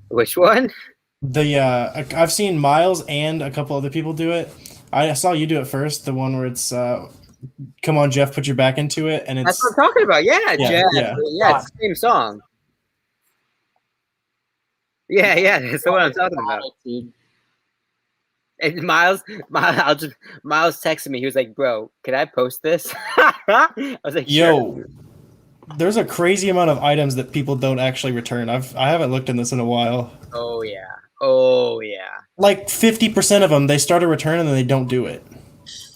S3: Which one?
S2: I've seen Miles and a couple other people do it. I saw you do it first. The one where it's "Come on, Jeff, put your back into it," and it's
S3: That's what I'm talking about. Yeah, Jeff.
S2: yeah.
S3: Yeah, it's the same song. Yeah, that's the one I'm talking about. And Miles texted me. He was like, "Bro, can I post this?" I was like,
S2: Yo,
S3: sure.
S2: There's a crazy amount of items that people don't actually return. I haven't looked in this in a while.
S3: Oh yeah.
S2: Like 50% of them, they start a return and then they don't do it.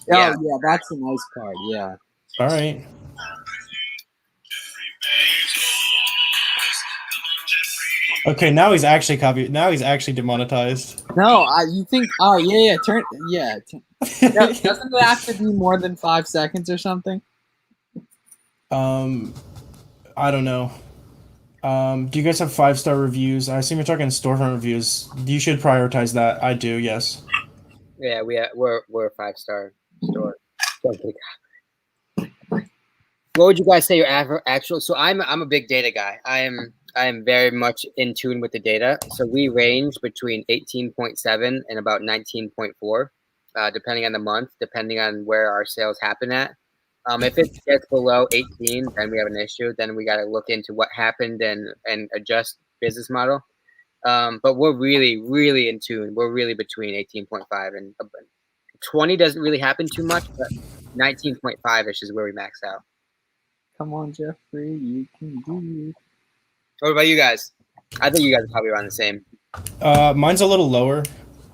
S3: Yeah.
S1: Oh, yeah, that's the nice part. Yeah.
S2: All right. Okay, now he's actually Now he's actually demonetized.
S1: No, you think? Oh, yeah. Doesn't it have to be more than 5 seconds or something?
S2: I don't know. Do you guys have 5-star reviews? I assume you're talking storefront reviews. You should prioritize that. I do, yes.
S3: Yeah, we're a 5-star store. What would you guys say your actual? So I'm a big data guy. I am very much in tune with the data. So we range between 18.7 and about 19.4, depending on the month, depending on where our sales happen at. If it gets below 18, then we have an issue. Then we got to look into what happened and adjust business model. But we're really, really in tune. We're really between 18.5 and 20 doesn't really happen too much, but 19.5-ish is where we max out.
S1: Come on, Jeffrey, you can do it.
S3: What about you guys? I think you guys are probably around the same.
S2: Mine's a little lower.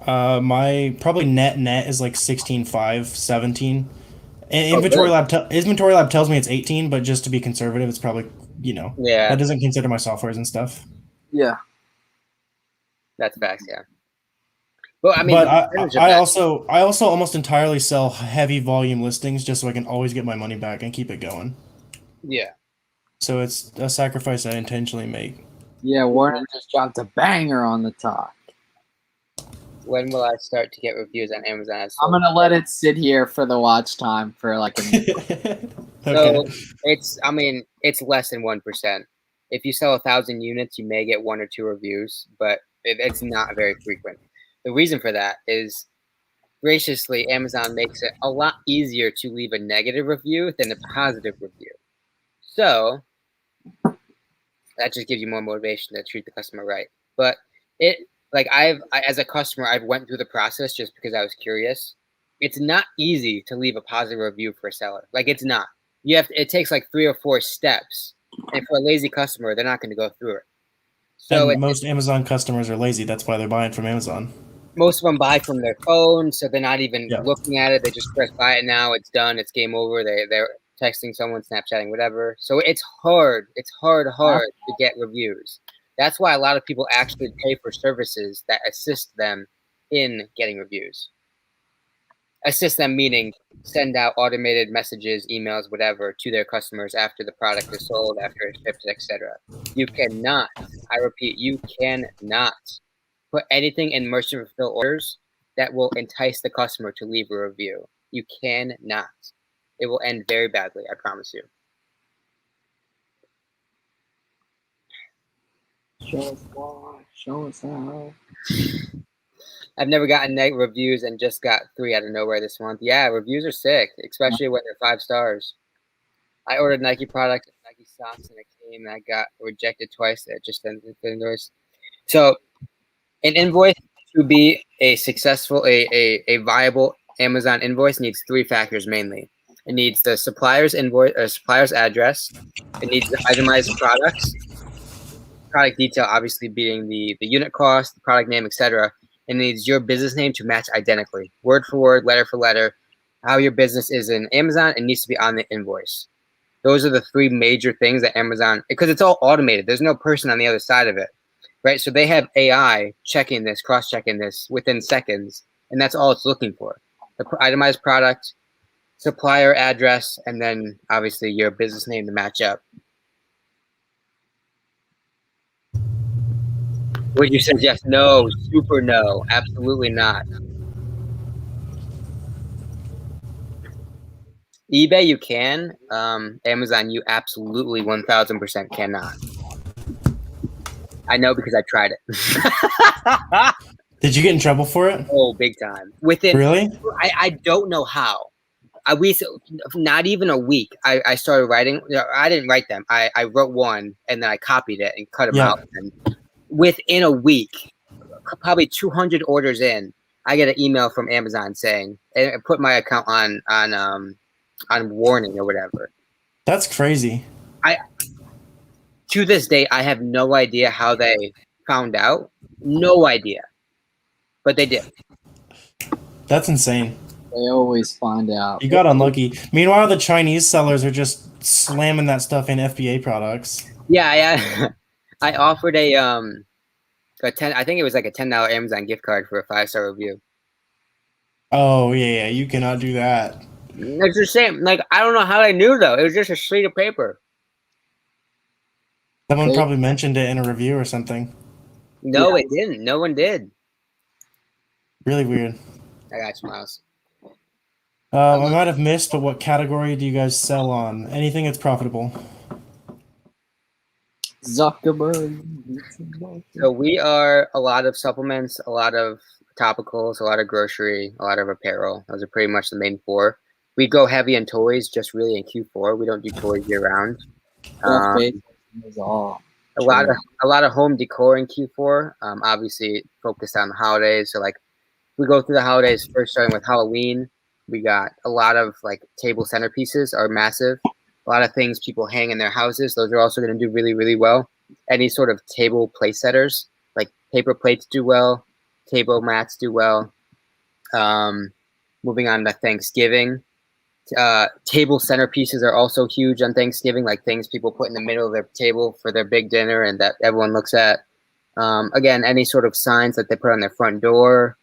S2: My probably net is like 16.5, 17. And Inventory Lab tells me it's 18, but just to be conservative, it's probably, that doesn't consider my softwares and stuff.
S1: Yeah.
S3: That's facts, yeah. Well, I mean,
S2: but I also almost entirely sell heavy volume listings just so I can always get my money back and keep it going.
S3: Yeah.
S2: So it's a sacrifice I intentionally make.
S1: Yeah, Warner just dropped a banger on the top.
S3: When will I start to get reviews on Amazon?
S1: I'm gonna let it sit here for the watch time for like a minute.
S3: So it's less than 1%. If you sell 1,000 units, you may get 1 or 2 reviews, but it's not very frequent. The reason for that is, graciously, Amazon makes it a lot easier to leave a negative review than a positive review. So that just gives you more motivation to treat the customer right. But as a customer, I've went through the process just because I was curious. It's not easy to leave a positive review for a seller. Like, it's not. It takes like 3 or 4 steps. And for a lazy customer, they're not going to go through it. So
S2: most Amazon customers are lazy. That's why they're buying from Amazon.
S3: Most of them buy from their phone, so they're not even looking at it. They just press buy it now. It's done. It's game over. They're texting someone, Snapchatting, whatever. So it's hard. It's hard to get reviews. That's why a lot of people actually pay for services that assist them in getting reviews. Assist them meaning send out automated messages, emails, whatever, to their customers after the product is sold, after it's shipped, etc. You cannot, I repeat, you cannot put anything in merchant fulfill orders that will entice the customer to leave a review. You cannot. It will end very badly, I promise you.
S1: Show us why. Show us how.
S3: I've never gotten negative reviews and just got 3 out of nowhere this month. Yeah, reviews are sick, especially when they're 5 stars. I ordered Nike product, Nike socks, and it came and I got rejected twice. That just didn't endorse. So an invoice to be a successful, a viable Amazon invoice needs 3 factors mainly. It needs the supplier's invoice, or supplier's address. It needs the itemized products, product detail obviously being the unit cost, the product name, etc. And it needs your business name to match identically, word for word, letter for letter. How your business is in Amazon, it needs to be on the invoice. Those are the 3 major things that Amazon, because it's all automated. There's no person on the other side of it, right? So they have AI checking this, cross-checking this within seconds, and that's all it's looking for. The itemized product, supplier address, and then obviously your business name to match up. Would you suggest no? Super no. Absolutely not. eBay you can. Amazon you absolutely 1000% cannot. I know because I tried it.
S2: Did you get in trouble for it?
S3: Oh, big time. Within
S2: Really?
S3: I don't know how. Not even a week. I started writing. I didn't write them. I wrote one and then I copied it and cut them
S2: Yeah.
S3: out. And within a week, probably 200 orders in, I get an email from Amazon saying, and put my account on warning or whatever.
S2: That's crazy.
S3: To this day, I have no idea how they found out. No idea, but they did.
S2: That's insane.
S1: They always find out.
S2: You got unlucky. Meanwhile, the Chinese sellers are just slamming that stuff in FBA products.
S3: Yeah, I offered a 10. I think it was like a $10 Amazon gift card for a 5-star review.
S2: Oh yeah, you cannot do that.
S3: It's the same. Like I don't know how I knew though. It was just a sheet of paper.
S2: Someone probably mentioned it in a review or something.
S3: No, it didn't. No one did.
S2: Really weird.
S3: I got you, Miles.
S2: I might have missed, but what category do you guys sell on? Anything that's profitable.
S1: Zuckerberg.
S3: So we are a lot of supplements, a lot of topicals, a lot of grocery, a lot of apparel. Those are pretty much the main four. We go heavy in toys, just really in Q4. We don't do toys year round. A lot of home decor in Q4. Obviously focused on the holidays. So like we go through the holidays first, starting with Halloween. We got a lot of like table centerpieces are massive. A lot of things people hang in their houses. Those are also going to do really, really well. Any sort of table place setters, like paper plates do well. Table mats do well. Moving on to Thanksgiving. Table centerpieces are also huge on Thanksgiving, like things people put in the middle of their table for their big dinner and that everyone looks at. Again, any sort of signs that they put on their front door.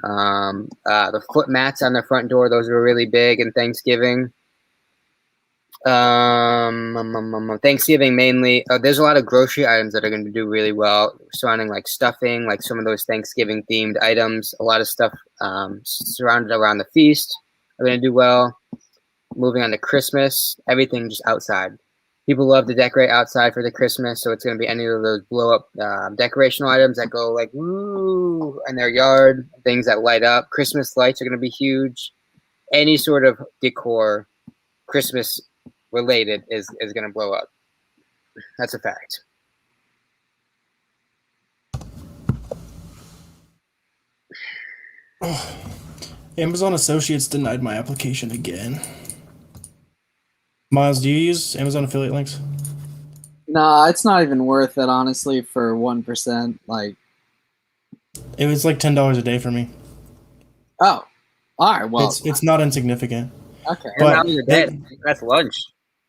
S3: The foot mats on their front door, those are really big in Thanksgiving. Thanksgiving mainly. There's a lot of grocery items that are going to do really well surrounding like stuffing, like some of those Thanksgiving themed items. A lot of stuff surrounded around the feast are going to do well. Moving on to Christmas, everything just outside. People love to decorate outside for the Christmas, so it's going to be any of those blow up decorational items that go like woo in their yard, things that light up. Christmas lights are going to be huge. Any sort of decor, Christmas related is going to blow up. That's a fact.
S2: Amazon Associates denied my application again. Miles, do you use Amazon affiliate links?
S1: Nah, it's not even worth it, honestly, for 1%. Like,
S2: it was like $10 a day for me.
S1: Oh, all right. Well,
S2: it's not insignificant.
S1: Okay,
S2: but
S3: that's lunch.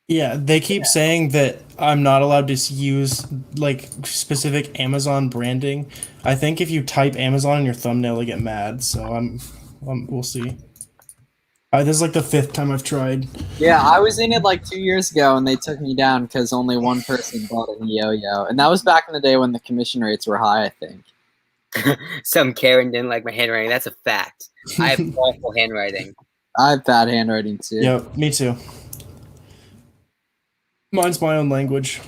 S2: Yeah, they keep saying that I'm not allowed to use like specific Amazon branding. I think if you type Amazon in your thumbnail, they get mad. So we'll see. This is like the 5th time I've tried.
S1: Yeah, I was in it like 2 years ago, and they took me down because only one person bought a yo-yo, and that was back in the day when the commission rates were high, I think.
S3: Some Karen didn't like my handwriting. That's a fact. I have awful handwriting.
S1: I have bad handwriting too.
S2: Yep, me too. Mine's my own language.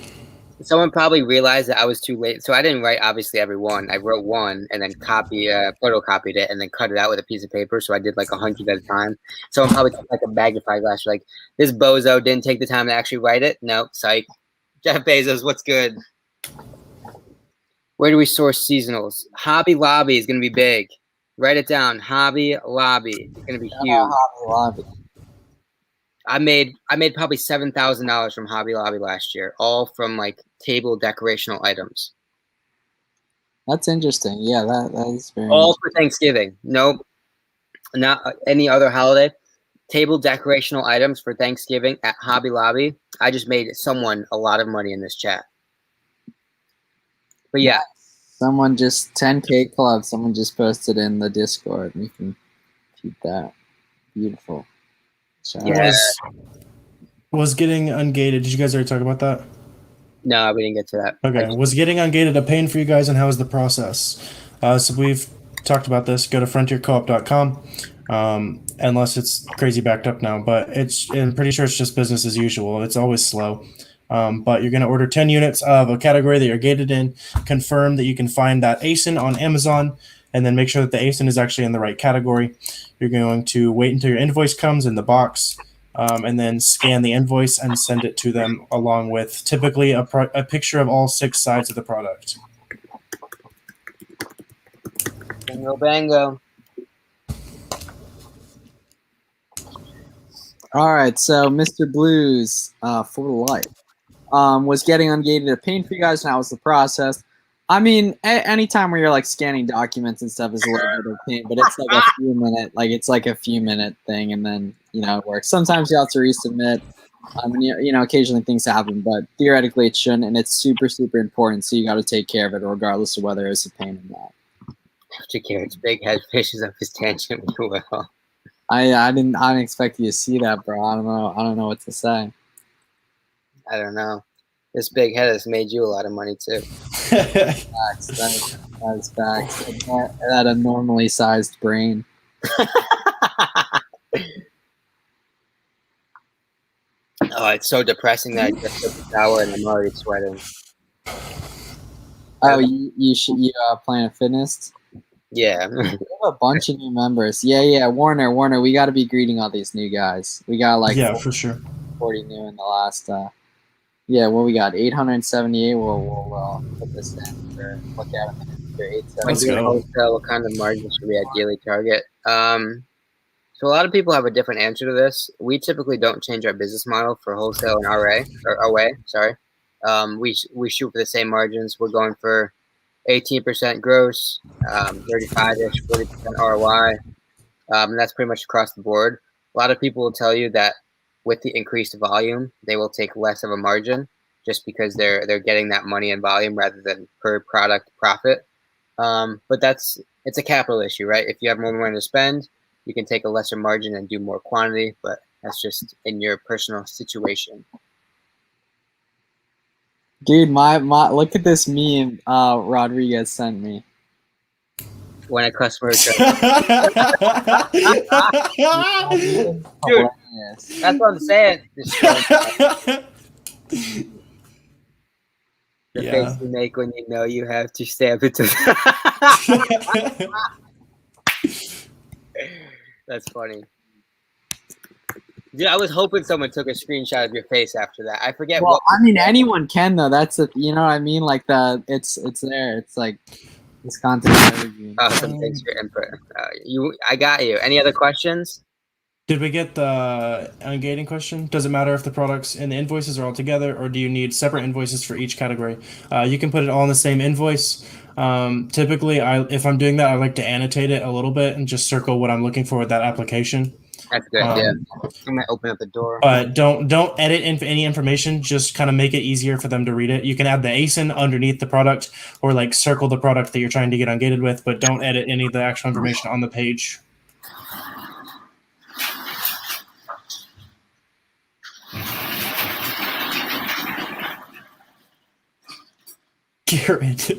S3: Someone probably realized that I was too late, so I didn't write obviously every one. I wrote one and then photocopied it and then cut it out with a piece of paper. So I did like 100 at a time. Someone probably took like a magnifying glass, like this bozo didn't take the time to actually write it. Nope, psych. Jeff Bezos, what's good? Where do we source seasonals? Hobby Lobby is going to be big. Write it down. Hobby Lobby. It's going to be huge.
S1: Hobby Lobby.
S3: I made probably $7,000 from Hobby Lobby last year, all from like table decorational items.
S1: That's interesting. Yeah, that is very.
S3: All for Thanksgiving. Nope, not any other holiday. Table decorational items for Thanksgiving at Hobby Lobby. I just made someone a lot of money in this chat. But yeah,
S1: someone just 10K Club. Someone just posted in the Discord. We can keep that. Beautiful.
S3: Yes.
S2: Was getting ungated. Did you guys already talk about that?
S3: No, we didn't get to that.
S2: Okay. Was getting ungated a pain for you guys, and how was the process? So we've talked about this. Go to frontiercoop.com. unless it's crazy backed up now. But I'm pretty sure it's just business as usual. It's always slow. But you're going to order 10 units of a category that you're gated in, confirm that you can find that ASIN on Amazon, and then make sure that the ASIN is actually in the right category. You're going to wait until your invoice comes in the box, and then scan the invoice and send it to them along with typically a picture of all 6 sides of the product.
S3: Bingo bango.
S1: All right, so Mr. Blues for life was getting ungated a pain for you guys, and how was the process? I mean, anytime where you're like scanning documents and stuff is a little bit of a pain, but it's like a few minute thing, and then it works. Sometimes you have to resubmit. And, occasionally things happen, but theoretically it shouldn't, and it's super, super important. So you got to take care of it, regardless of whether it's a pain or not.
S3: Jakeret's big head fishes up his tangent real well.
S1: I didn't expect you to see that, bro. I don't know what to say.
S3: I don't know. This big head has made you a lot of money too.
S1: Facts. That is facts. That a normally sized brain.
S3: Oh, it's so depressing that I just took a shower and I'm already sweating.
S1: Oh, you Planet Fitness?
S3: Yeah.
S1: We have a bunch of new members. Yeah. Warner, we got to be greeting all these new guys. We got like
S2: for sure
S1: 40 new in the last. Yeah, what we got? 878. We'll put this in for look at them for 878.
S2: Let's go.
S3: What kind of margin should we ideally target? So a lot of people have a different answer to this. We typically don't change our business model for wholesale and OA. Sorry, we shoot for the same margins. We're going for 18% gross, 35-ish, 40% ROI. And that's pretty much across the board. A lot of people will tell you that with the increased volume, they will take less of a margin just because they're getting that money in volume rather than per product profit. But it's a capital issue, right? If you have more money to spend, you can take a lesser margin and do more quantity, but that's just in your personal situation.
S1: Dude, my look at this meme Rodriguez sent me.
S3: When a customer Dude, that's what I'm saying. The face you make when you know you have to stamp it to That's funny. Dude, I was hoping someone took a screenshot of your face after that. I forget.
S1: Well, I mean, anyone can though. That's you know what I mean. Like it's there. It's like this content.
S3: Awesome. Thanks for your input. I got you. Any other questions?
S2: Did we get the ungating question? Does it matter if the products and the invoices are all together, or do you need separate invoices for each category? You can put it all in the same invoice. Typically, if I'm doing that, I like to annotate it a little bit and just circle what I'm looking for with that application.
S3: That's good. Yeah, I'm gonna open up the door.
S2: But don't edit any information. Just kind of make it easier for them to read it. You can add the ASIN underneath the product, or like circle the product that you're trying to get ungated with, but don't edit any of the actual information on the page. Garrett.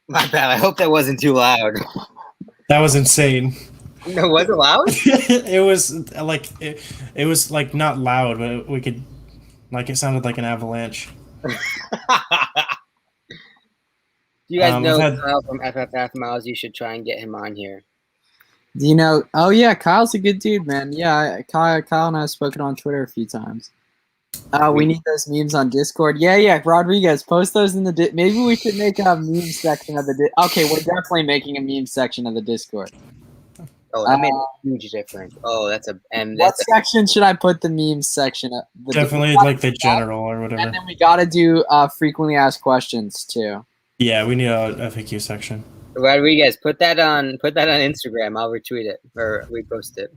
S3: My bad. I hope that wasn't too loud.
S2: That was insane.
S3: No, was it loud?
S2: It was like not loud, but we could it sounded like an avalanche.
S3: Do you guys know Kyle from FFF Miles? You should try and get him on here.
S1: You know? Oh yeah, Kyle's a good dude, man. Yeah, Kyle and I have spoken on Twitter a few times. We need those memes on Discord. Yeah, Rodriguez, post those in the maybe we should make a meme section of the okay, we're definitely making a meme section of the Discord.
S3: Oh, that made a huge difference. Oh,
S1: what section should I put the memes section of?
S2: Definitely like the general or whatever.
S1: And then we gotta do frequently asked questions too.
S2: Yeah, we need a FAQ section.
S3: Rodriguez, put that on Instagram. I'll retweet it or repost it.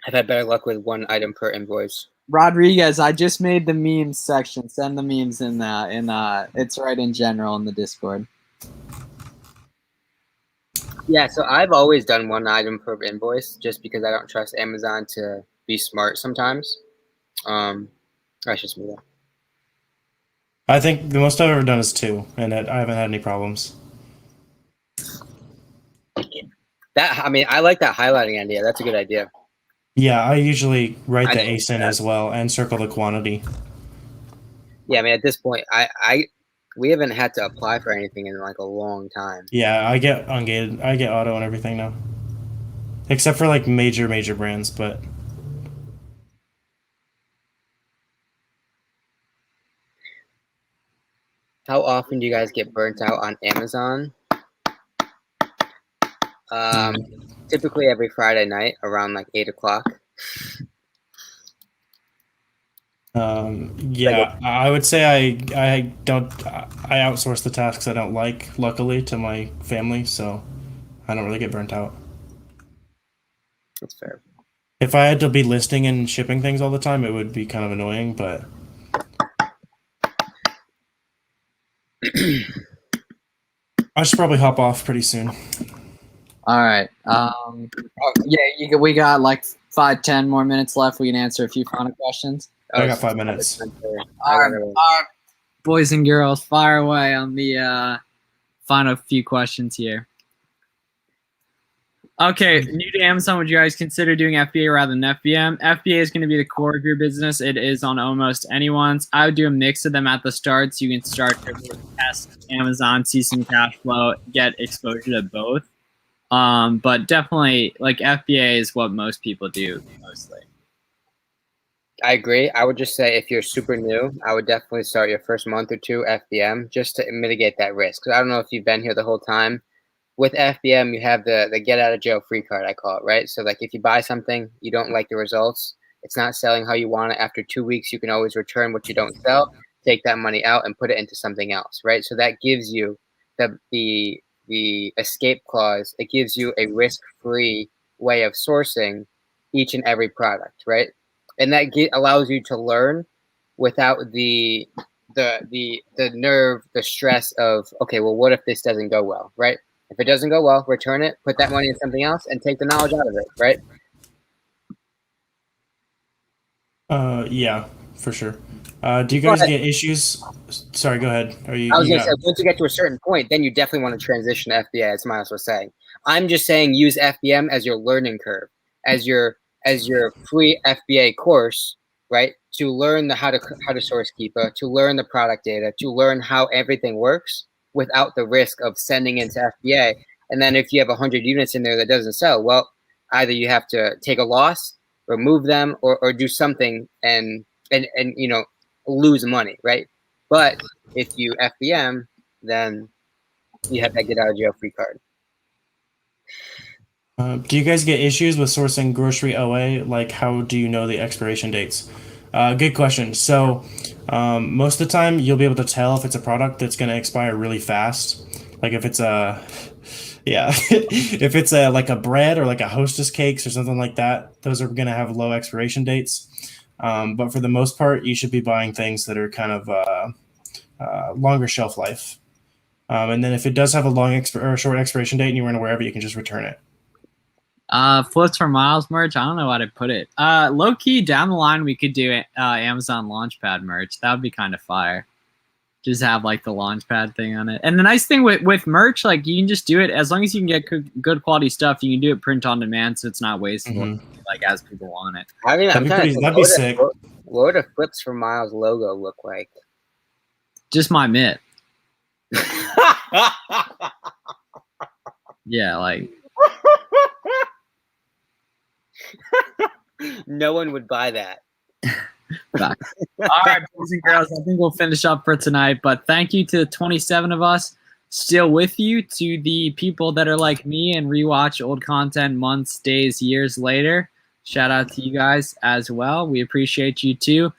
S3: I've had better luck with one item per invoice.
S1: Rodriguez, I just made the memes section. Send the memes in it's right in general in the Discord.
S3: Yeah, so I've always done one item per invoice just because I don't trust Amazon to be smart sometimes. That's just me though.
S2: I think the most I've ever done is 2, and I haven't had any problems.
S3: I like that highlighting idea. That's a good idea.
S2: Yeah, I usually write
S3: I
S2: the
S3: know
S2: ASIN
S3: that.
S2: as well and circle the quantity.
S3: Yeah, I mean, at this point, we haven't had to apply for anything in like a long time.
S2: Yeah, I get ungated. I get auto and everything now. Except for like major brands, but
S3: How often do you guys get burnt out on Amazon? Typically every Friday night around like 8 o'clock.
S2: yeah, I would say I outsource the tasks I don't like, luckily, to my family, so I don't really get burnt out.
S3: That's fair.
S2: If I had to be listing and shipping things all the time, it would be kind of annoying, but I should probably hop off pretty soon.
S4: All right. We got like 5-10 more minutes left. We can answer a few final questions.
S2: I got 5 minutes.
S4: All right, boys and girls, fire away on the final few questions here. Okay, new to Amazon, would you guys consider doing FBA rather than FBM? FBA is going to be the core of your business. It is on almost anyone's. I would do a mix of them at the start so you can start to test Amazon, see some cash flow, get exposure to both. But definitely, like, FBA is what most people do mostly.
S3: I agree. I would just say if you're super new, I would definitely start your first month or two FBM just to mitigate that risk. Because I don't know if you've been here the whole time. With FBM, you have the get out of jail free card, I call it, right? So like if you buy something, you don't like the results, it's not selling how you want it. After 2 weeks, you can always return what you don't sell, take that money out and put it into something else, right? So that gives you the escape clause. It gives you a risk-free way of sourcing each and every product, right? And that allows you to learn without the nerve, the stress of, okay, well, what if this doesn't go well, right? If it doesn't go well, return it, put that money in something else, and take the knowledge out of it, right?
S2: Yeah, for sure. Do you guys get issues? Sorry, go ahead.
S3: I was going to say, once you get to a certain point, then you definitely want to transition to FBA, as Miles was saying. I'm just saying use FBM as your learning curve, as your free FBA course, right? To learn how to source Keepa, to learn the product data, to learn how everything works without the risk of sending into FBA. And then if you have 100 units in there that doesn't sell, well, either you have to take a loss, remove them, or do something and you know, lose money, right? But if you FBM, then you have that get out of jail free card.
S2: Do you guys get issues with sourcing grocery OA? Like, how do you know the expiration dates? Good question. So, most of the time, you'll be able to tell if it's a product that's going to expire really fast. Like if it's if it's like a bread or like a Hostess cakes or something like that, those are going to have low expiration dates. But for the most part, you should be buying things that are kind of longer shelf life. And then if it does have a short expiration date and you weren't aware of it, you can just return it.
S4: Flips for Miles merch. I don't know how to put it. Low key down the line, we could do Amazon Launchpad merch. That would be kind of fire. Just have like the Launchpad thing on it. And the nice thing with merch, like you can just do it as long as you can get good quality stuff. You can do it print on demand, so it's not wasteful. Like as people want it.
S3: I mean,
S2: that'd be sick.
S3: What would a Flips for Miles logo look like?
S4: Just my mitt. Yeah, like.
S3: No one would buy that.
S4: All right, boys and girls, I think we'll finish up for tonight. But thank you to the 27 of us still with you, to the people that are like me and rewatch old content months, days, years later. Shout out to you guys as well. We appreciate you too.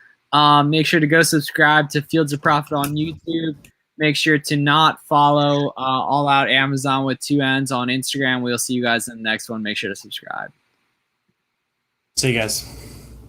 S4: Make sure to go subscribe to Fields of Profit on YouTube. Make sure to not follow All Out Amazon with 2 N's on Instagram. We'll see you guys in the next one. Make sure to subscribe.
S2: See you guys.